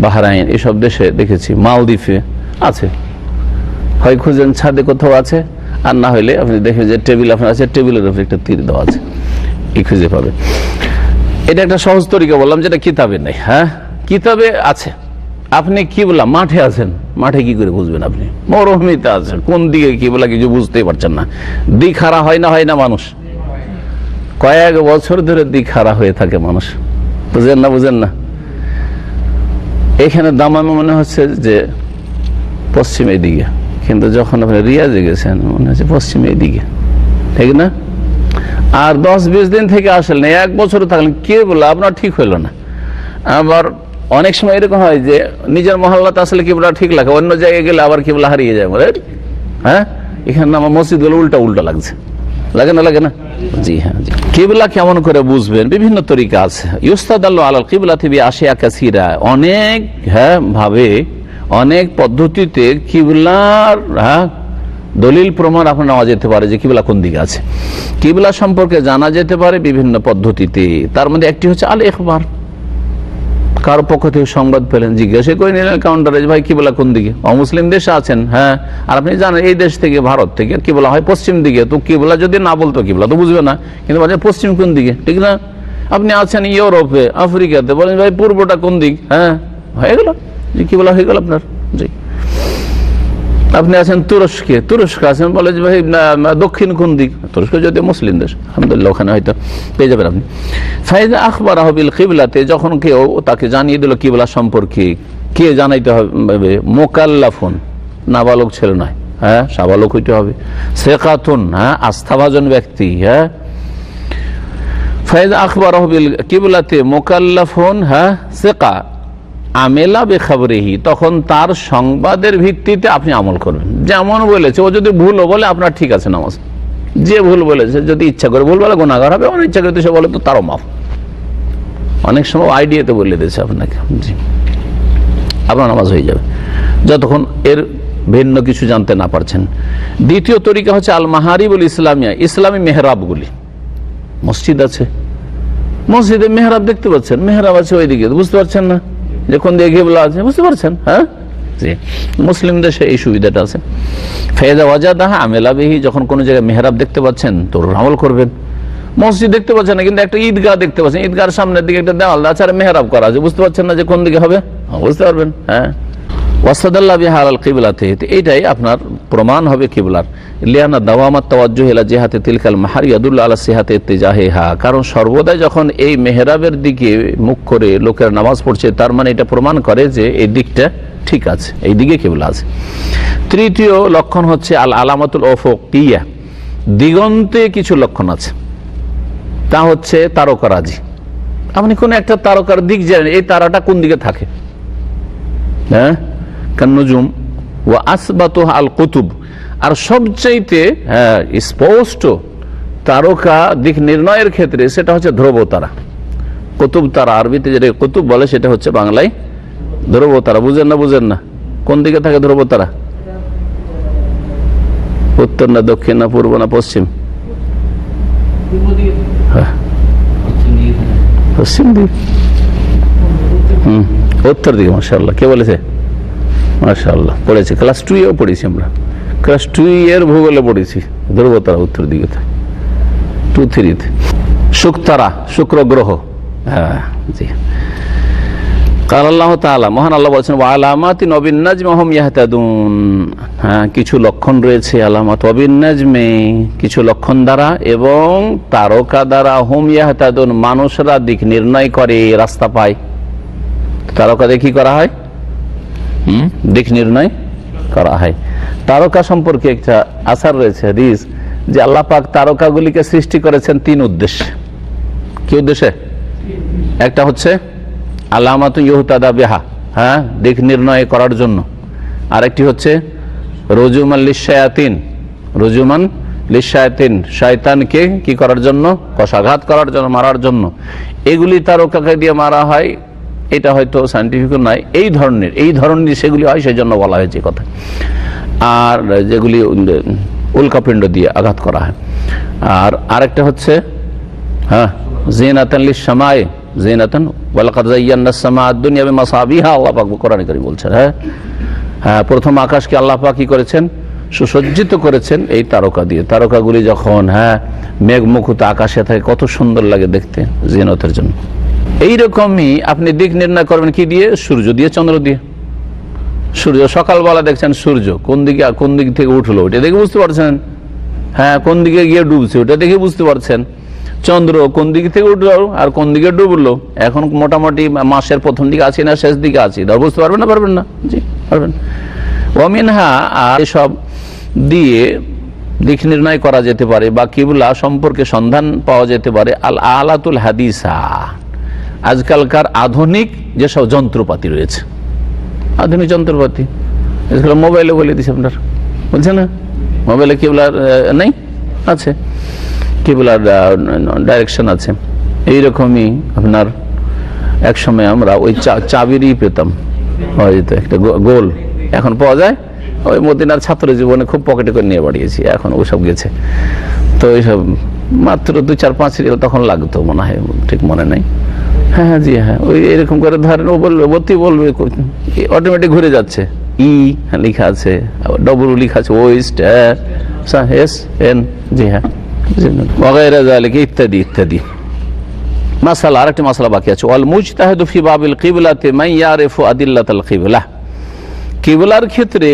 বাহরাইন এসব দেশে দেখেছি, মালদ্বীপে আছে। হয় খুঁজেন ছাদে কোথাও আছে, আর না হলে আপনি দেখবেন যে টেবিল আপনার আছে, টেবিলের উপরে একটা তীর দেওয়া আছে, এই খুঁজে পাবেন। এটা একটা সহজ তরিকা বললাম, যেটা কিতাবে নেই। হ্যাঁ, কিতাবে আছে। আপনি কিবলা মাঠে আছেন, মাঠে কি করে বুঝবেন? আপনি মরুভূমিতে আছেন, কোন দিকে কিবলা কিছু বুঝতেই পারছেন না। দিক হারা হয় না মানুষ, কয়েক বছর ধরে দিক হারা হয়ে থাকে মানুষ, বুঝেন না। এখানে দামামে মনে হচ্ছে যে পশ্চিম এই দিকে, কিন্তু যখন আপনি রিয়াজে গেছেন মনে হচ্ছে পশ্চিম এই দিকে, ঠিক না? আর 10-20 দিন থেকে আসলেন, 1 বছর থাকলেন, কে বলে আপনার ঠিক হইল না। আবার অনেক সময় এরকম হয় যে নিজের মহল্লাতে আসলে কিবলা ঠিক লাগে, অন্য জায়গায় গেলে আবার কিবলা হারিয়ে যায়। বলে হ্যাঁ, এখানে আমার মসজিদ গুলো উল্টা লাগছে, লাগে না? জি হ্যাঁ, জি। কিবলা কেমন করে বুঝবেন? বিভিন্ন তরিকা আছে। ইউস্তাদাল্লু আলাল কিবলাতি বিআশিয়া কাসীরা, অনেক ভাবে, অনেক পদ্ধতিতে কিবলার দলিল প্রমাণ আপনার নেওয়া যেতে পারে যে কিবলা কোন দিকে আছে। কিবলা সম্পর্কে জানা যেতে পারে বিভিন্ন পদ্ধতিতে। তার মধ্যে একটি হচ্ছে আল ইখবার, কারো পক্ষ থেকে সংবাদ পেলেন, জিজ্ঞাসা করে নিলেন কাউন্টারে, ভাই কিবলা কোন দিকে? অমুসলিম দেশে আছেন, হ্যাঁ, আর আপনি জানেন এই দেশ থেকে, ভারত থেকে কিবলা হয় পশ্চিম দিকে, তো কিবলা যদি না বলতো কিবলা তো বুঝবে না, কিন্তু বলে পশ্চিম কোন দিকে, ঠিক না? আপনি আছেন ইউরোপে, আফ্রিকাতে, বলেন ভাই পূর্বটা কোন দিক? হ্যাঁ, হয়ে গেল যে কিবলা হয়ে গেল আপনার। জি। আপনি আছেন তুরস্কে আছেন, বলে যে ভাই দক্ষিণ কোন দিক? তুরস্ক যদি মুসলিম দেশ, আলহামদুলিল্লাহ ওখানে হয়তো পেয়ে যাবেন আপনি। ফাইজা আখবারাহু বিল কিবলাতে, যখন কেউ তাকে জানিয়ে দিল কিবলা সম্পর্কে, কে জানাইতে হবে? মুকাল্লাফুন, নাবালক ছেলে নয়, হ্যাঁ, সাবালক হইতে হবে। সেকাতুন, হ্যাঁ, আস্থাভাজন ব্যক্তি। হ্যাঁ, ফাইজা আখবারাহু বিল কিবলাতে মুকাল্লাফুন, হ্যাঁ, সেকা আমেলা বেখবরেহি, তখন তার সংবাদের ভিত্তিতে আপনি আমল করবেন। যেমন বলেছে, ও যদি ভুলও বলে আপনার ঠিক আছে নামাজ। যে ভুল বলেছে, যদি ইচ্ছা করে ভুল বলে গুনাহগার হবে, অনেক ইচ্ছা করে সে বলে তো তারও মাফ। অনেক সময় আইডিয়াতে বলে দিয়েছে আপনাকে, জি, আপনার নামাজ হয়ে যাবে যতক্ষণ এর ভিন্ন কিছু জানতে না পারছেন। দ্বিতীয় তরিকা হচ্ছে আল মাহারিবুল ইসলামিয়া, ইসলামী মেহরাবগুলি। মসজিদ আছে, মসজিদে মেহরাব দেখতে পাচ্ছেন, মেহরাব আছে ওইদিকে, বুঝতে পারছেন না যে কোন দিকে কিবলা আছে, বুঝতে পারছেন? হ্যাঁ, জি, মুসলিম দেশে এই সুবিধাটা আছে। ফায়দা ওয়াজাদাহা আমেলা বিহি, যখন কোন জায়গায় মেহরাব দেখতে পাচ্ছেন তো আমল করবেন। মসজিদ দেখতে পাচ্ছেন না, কিন্তু একটা ঈদগাহ দেখতে পাচ্ছেন, ঈদগাহর সামনের দিকে একটা দেওয়াল আছে আর মেহরাব করা আছে, বুঝতে পারছেন না যে কোন দিকে হবে? বুঝতে পারবেন। হ্যাঁ, ওয়াসাদাল্লাহ বিহা আলাল কিবলাতে, এইটাই আপনার প্রমাণ হবে কিবলার। লিয়ানা দাওয়ামাত তাওয়াজ্জুহ ইলা জিহাতি তিলকাল মাহার ইয়াদুল্লু আলা সিহাতি ইত্তিজাহিহা, কারণ সর্বদাই যখন এই মেহরাবের দিকে মুখ করে লোকের নামাজ পড়ছে, তার মানে এটা প্রমাণ করে যে এই দিকটা ঠিক আছে, এই দিকে কিবলা আছে। তৃতীয় লক্ষণ হচ্ছে আল আলামাতুল উফুকিয়া, দিগন্তে কিছু লক্ষণ আছে, তা হচ্ছে তারকারাজি। আপনি কোন একটা তারকার দিক জানেন, এই তারাটা কোন দিকে থাকে, হ্যাঁ, কান্নুজুম ওয়া আসবাতুহা আল কুতুব, আর সবচাইতে স্পষ্ট তারকা দিক নির্ণয়ের ক্ষেত্রে সেটা হচ্ছে ধ্রুব তারা, কুতুব তারা। আরবিতে যেটা কুতুব বলে সেটা হচ্ছে বাংলায় ধ্রুব তারা। বুঝেন না? কোন দিকে থাকে ধ্রুব তারা? উত্তর না দক্ষিণ না পূর্ব না পশ্চিম? পশ্চিম দিক, উত্তর দিকে। মাশাআল্লাহ, কে বলেছে? মাশাআল্লাহ, পড়েছি, ক্লাস 2-এও পড়েছি আমরা, ক্লাস 2 এর ভূগোলে পড়েছি ধ্রুব তারা উত্তর দিকে থাকে, 2-3-তে। শুক্তারা, শুক্র গ্রহ। হ্যাঁ, জি। কাল আল্লাহ তাআলা, মহান আল্লাহ বলেছেন, ওয়া আলামাতিন ওয়া বিন নাজমি হুম ইয়াহতাদুন, হ্যাঁ, কিছু লক্ষণ রয়েছে, আলামাত ওয়া বিন নাজমি, কিছু লক্ষণ দ্বারা, এবং তারকা দ্বারা, হুম ইয়াহতাদুন, মানুষরা দিক নির্ণয় করে, রাস্তা পায়। তারকা দিয়ে কি করা হয়? দিক নির্ণয় করা হয়। তারকা সম্পর্কে একটা আসার রয়েছে, হাদিস, যে আল্লাহ পাক তারকাগুলিকে সৃষ্টি করেছেন 3 উদ্দেশ্যে। কি উদ্দেশ্যে? একটা হচ্ছে আলামাতু ইউহতাদা বিহা, হ্যাঁ, দিক নির্ণয় করার জন্য। আরেকটি হচ্ছে রুজুমান লিশায়াতিন, রুজুমান লিশায়াতিন, শয়তানকে কি করার জন্য? কষাঘাত করার জন্য, মারার জন্য। এগুলি তারকাকে দিয়ে মারা হয় এটা হয়তো সায়েন্টিফিক নয়, এই ধরনের সেগুলি হয়, সেই জন্য বলা হয়েছে কথা। আর যেগুলি উল্কাপিণ্ড দিয়ে আঘাত করা হয়। আর আরেকটা হচ্ছে হ্যাঁ জিনাতান লিস-সামাই জিনাতান ওয়ালাকাদ যায়্যানাস সামাআদ দুনিয়া বিমাসাবিহা, আল্লাহ পাক কোরআনে কারীম বলছেন। হ্যাঁ, প্রথম আকাশকে আল্লাহ পাক কি করেছেন? সুসজ্জিত করেছেন এই তারকা দিয়ে। তারকাগুলি যখন মেঘমুখত আকাশে থাকে কত সুন্দর লাগে দেখতে, জিনতের জন্য। এইরকমই আপনি দিক নির্ণয় করবেন কি দিয়ে? সূর্য দিয়ে, চন্দ্র দিয়ে। সূর্য সকালবেলা দেখছেন সূর্য কোন দিক থেকে উঠলো ওটা দেখে বুঝতে পারছেন। হ্যাঁ, কোন দিকে গিয়ে ডুবছে ওটা দেখে বুঝতে পারছেন। চন্দ্র কোন দিক থেকে উঠলো আর কোন দিকে ডুবলো, এখন মোটামুটি মাসের প্রথম দিকে আছি না শেষ দিকে আছি, বুঝতে পারবেন না? পারবেন না? জি পারবেন। ওয়ামিনহা, আর এসব দিয়ে দিক নির্ণয় করা যেতে পারে বা কিবলা সম্পর্কে সন্ধান পাওয়া যেতে পারে আল আলাতুল হাদিসা, আজকালকার আধুনিক যেসব যন্ত্রপাতি রয়েছে, আধুনিক যন্ত্রপাতি মোবাইলে বলে দিচ্ছে আপনার, বলছে না মোবাইলে কিবলার নেই, আছে কিবলার ডাইরেকশন আছে। এইরকমই আপনার এক সময় আমরা ওই চাবিরই পেতাম, একটা গোল, এখন পাওয়া যায়। ওই মদিনার ছাত্র জীবনে খুব পকেটে করে নিয়ে বাড়িয়েছি, এখন ওসব গেছে। তো এইসব মাত্র 2-4-5 রিয়াল তখন লাগতো মনে হয়, ঠিক মনে নাই। হ্যাঁ জি হ্যাঁ, ওই এরকম করে ধরেন ও বলবে, বলতে বলবে, অটোমেটিক ঘুরে যাচ্ছে। ই লেখা আছে, ডবল লেখা আছে, ওয়েস্ট এস এন, জি হ্যাঁ, ইত্যাদি ইত্যাদি। মাসালা, আরেকটি মাসালা বাকি আছে। ওয়াল মুজতাহিদু ফি বাবিল কিবলাতি মান ইয়ারিফু আদিল্লাতাল কিবলা, কিবলার ক্ষেত্রে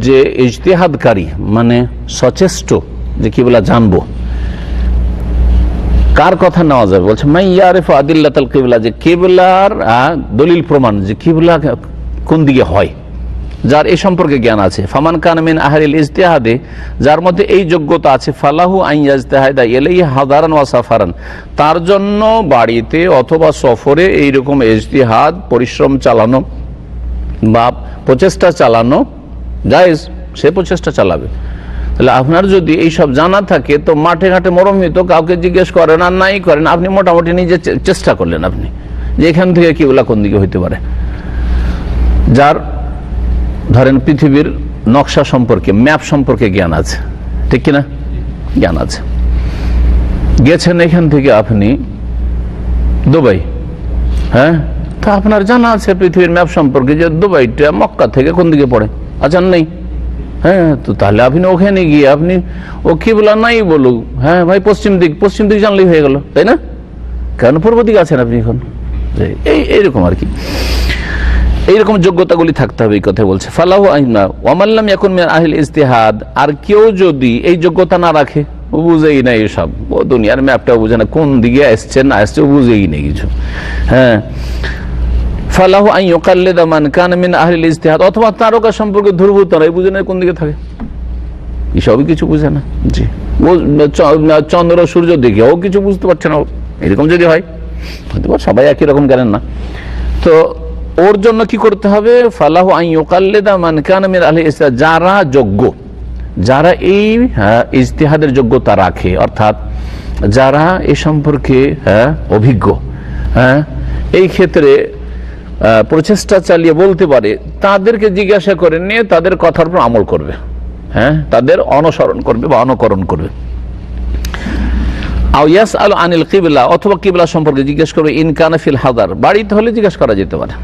যে ইজতিহাদকারী মানে সচেষ্ট যে কিবলা জানবো, কার কথা নেওয়া যাবে? বলছে মান ইয়ারিফু আদিল্লাতাল কিবলা, যে কিবলার দলিল প্রমাণ, যে কিবলা কোন দিকে হয়, যার এই সম্পর্কে জ্ঞান আছে। ফামান কানা মিন আহলিল ইজতিহাদে, যার মধ্যে এই যোগ্যতা আছে, ফালাহু আন ইয়াজতাহিদা ইলাইহি হাদারান ওয়া সাফারান, তার জন্য বাড়িতে অথবা সফরে এইরকম ইজতিহাদ পরিশ্রম চালানো বা প্রচেষ্টা চালানো জায়েজ, সে প্রচেষ্টা চালাবে। তাহলে আপনার যদি এই সব জানা থাকে, তো মাঠে ঘাটে মরমিত কাউকে জিজ্ঞেস করেন আর নাই করেন, আপনি মোটামুটি নিজে চেষ্টা করলেন আপনি যে এখান থেকে কিবলা কোন দিকে হইতে পারে। যার ধরেন পৃথিবীর নকশা সম্পর্কে, ম্যাপ সম্পর্কে জ্ঞান আছে, ঠিক কিনা? জ্ঞান আছে, গেছেন এখান থেকে আপনি দুবাই, হ্যাঁ, তা আপনার জানা আছে পৃথিবীর ম্যাপ সম্পর্কে যে দুবাইটা মক্কা থেকে কোন দিকে পড়ে, আচ্ছা নেই, হ্যাঁ, তো তাহলে আপনি ওখানে গিয়ে আপনি ও কিবলা নাই বলুক, হ্যাঁ ভাই পশ্চিম দিক জানলেই হয়ে গেল, তাই না? কেন পূর্ব দিকে আছেন আপনি এখন, এইরকম আর কি, এইরকম যোগ্যতাগুলি থাকতে হবে, এই কথা বলছে। ফালাহু আইনা ওয়ামাল্লাম ইয়াকুন মিন আহলিল ইজতিহাদ, আর কেউ যদি এই যোগ্যতা না রাখে, ও বুঝেই না এসব, ও দুনিয়ার ম্যাপটাও বুঝে না, কোন দিকে আসছে না আসছে ও বুঝেই নেই কিছু, হ্যাঁ, ফালাহু আন ইউকাল্লিদা মান কানা মিন আহলিল ইজতিহাদ, অথবা তারকা সম্পর্কে ধূর্বতা নাই, বুঝে না কোন দিকে থাকে, এসবই কিছু বুঝে না। জি, চন্দ্র সূর্য দেখে ও কিছু বুঝতে পারছে না, এরকম যদি হয়, হয়তো সবাই একই রকম জানেন না, তো ওর জন্য কি করতে হবে? ফালাহু আন ইউকাল্লিদা মান কানা মিন আহলিল ইজতিহাদ, যারা যোগ্য, যারা এই ইজতিহাদের যোগ্যতা রাখে, অর্থাৎ যারা এ সম্পর্কে অভিজ্ঞ, হ্যাঁ, এই ক্ষেত্রে প্রচেষ্টা চালিয়ে বলতে পারে, তাদেরকে জিজ্ঞাসা করে নিয়ে তাদের কথার উপর আমল করবে, হ্যাঁ, তাদের অনুসরণ করবে বা অনুকরণ করবে। আও ইয়াসআলু আনিল কিবলা, অথবা কিবলা সম্পর্কে জিজ্ঞেস করবে, ইন কানা ফিল হাদার, বাড়িতে হলে জিজ্ঞেস করা যেতে পারে,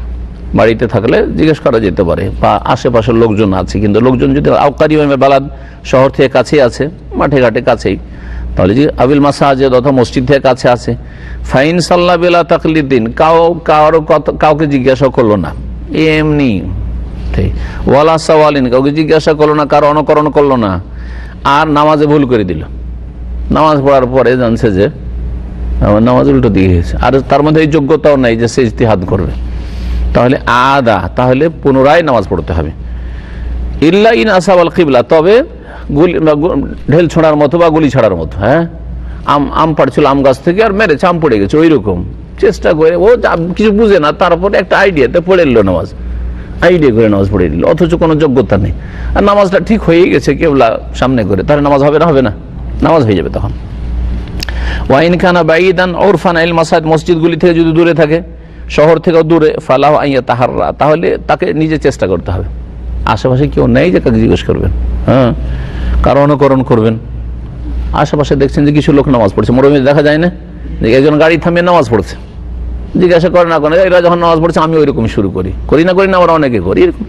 বাড়িতে থাকলে জিজ্ঞেস করা যেতে পারে, বা আশেপাশের লোকজন আছে, কিন্তু লোকজন যদি আওকারি বালাদ, শহর থেকে কাছে আছে, মাঠে ঘাটে কাছেই, তাহলে যে আবিল মাসাজিদ অথবা মসজিদ থেকে কাছে আছে, ফাইন সাল্লাহ বিলা তাকলিদ্দিন, কাউকে জিজ্ঞাসা করলো না এমনি, ওয়ালা সাওয়ালিন, কাউকে জিজ্ঞাসা করলো না, কারো অনুকরণ করলো না, আর নামাজে ভুল করে দিল, নামাজ পড়ার পরে জানছে যে আমার নামাজ উল্টো দিয়ে গেছে, আর তার মধ্যে এই যোগ্যতাও নাই যে সে ইজতিহাদ করবে, তাহলে তাহলে পুনরায় নামাজ পড়তে হবে। ইল্লা ইন আসাবাল কিবলা, তবে ঢেল ছোঁড়ার মতো বা গুলি ছাড়ার মতো, হ্যাঁ, আম পাড়ছিল আম গাছ থেকে আর মেরেছে, আম পড়ে গেছে, ওই রকম চেষ্টা করে, ও কিছু বুঝে না, তারপরে একটা আইডিয়াতে পড়ে এলো নামাজ, আইডিয়া করে নামাজ পড়ে দিল, অথচ কোনো যোগ্যতা নেই, আর নামাজটা ঠিক হয়ে গেছে কিবলা সামনে করে, তাহলে নামাজ হবে না? হবে না, নামাজ হয়ে যাবে তখন। ওয়াইন খানা বাইদান ওরফান আল মাসাজিদ, মসজিদগুলি থেকে যদি দূরে থাকে, শহর থেকে দূরে, ফালাহ আইয়া তাহাররা, তাহলে তাকে নিজে চেষ্টা করতে হবে। আশেপাশে কেউ নেই যে কাকে জিজ্ঞেস করবেন, হ্যাঁ, কারো অনুকরণ করবেন। আশেপাশে দেখছেন যে কিছু লোক নামাজ পড়ছে, মরুভূমি দেখা যায় না যে একজন গাড়ি থামিয়ে নামাজ পড়ছে, জিজ্ঞাসা করে না করে এরা যখন নামাজ পড়ছে আমি ওইরকম শুরু করি না আমরা অনেকে করি এরকম।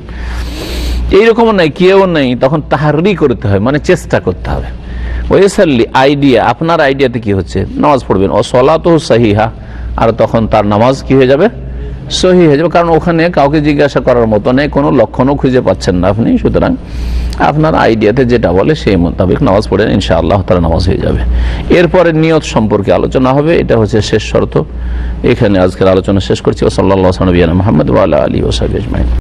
এইরকমও নাই, কেউ নেই, তখন তাহারি করতে হয়, মানে চেষ্টা করতে হবে। ওয়েসাল্লি আইডিয়া, আপনার আইডিয়াতে কি হচ্ছে, নামাজ পড়বেন, ও সলাতুহু সাহিহা, আর তখন তার নামাজ কি হয়ে যাবে, সহি হয়ে যাবে, কারণ ওখানে কাউকে জিজ্ঞাসা করার মতো নেই, কোনো লক্ষণও খুঁজে পাচ্ছেন না আপনি। সুতরাং আপনার আইডিয়াতে যেটা বলে সেই মোতাবেক নামাজ পড়েন, ইনশাআল্লাহ তাআলা নামাজ হয়ে যাবে। এরপরে নিয়ত সম্পর্কে আলোচনা হবে, এটা হচ্ছে শেষ শর্ত। এখানে আজকের আলোচনা শেষ করছি। সাল্লাল্লাহু আলাইহি ওয়া সাল্লাম মুহাম্মদ ওয়া আলা আলিহি ওয়া সাহবিহি আজমাইন।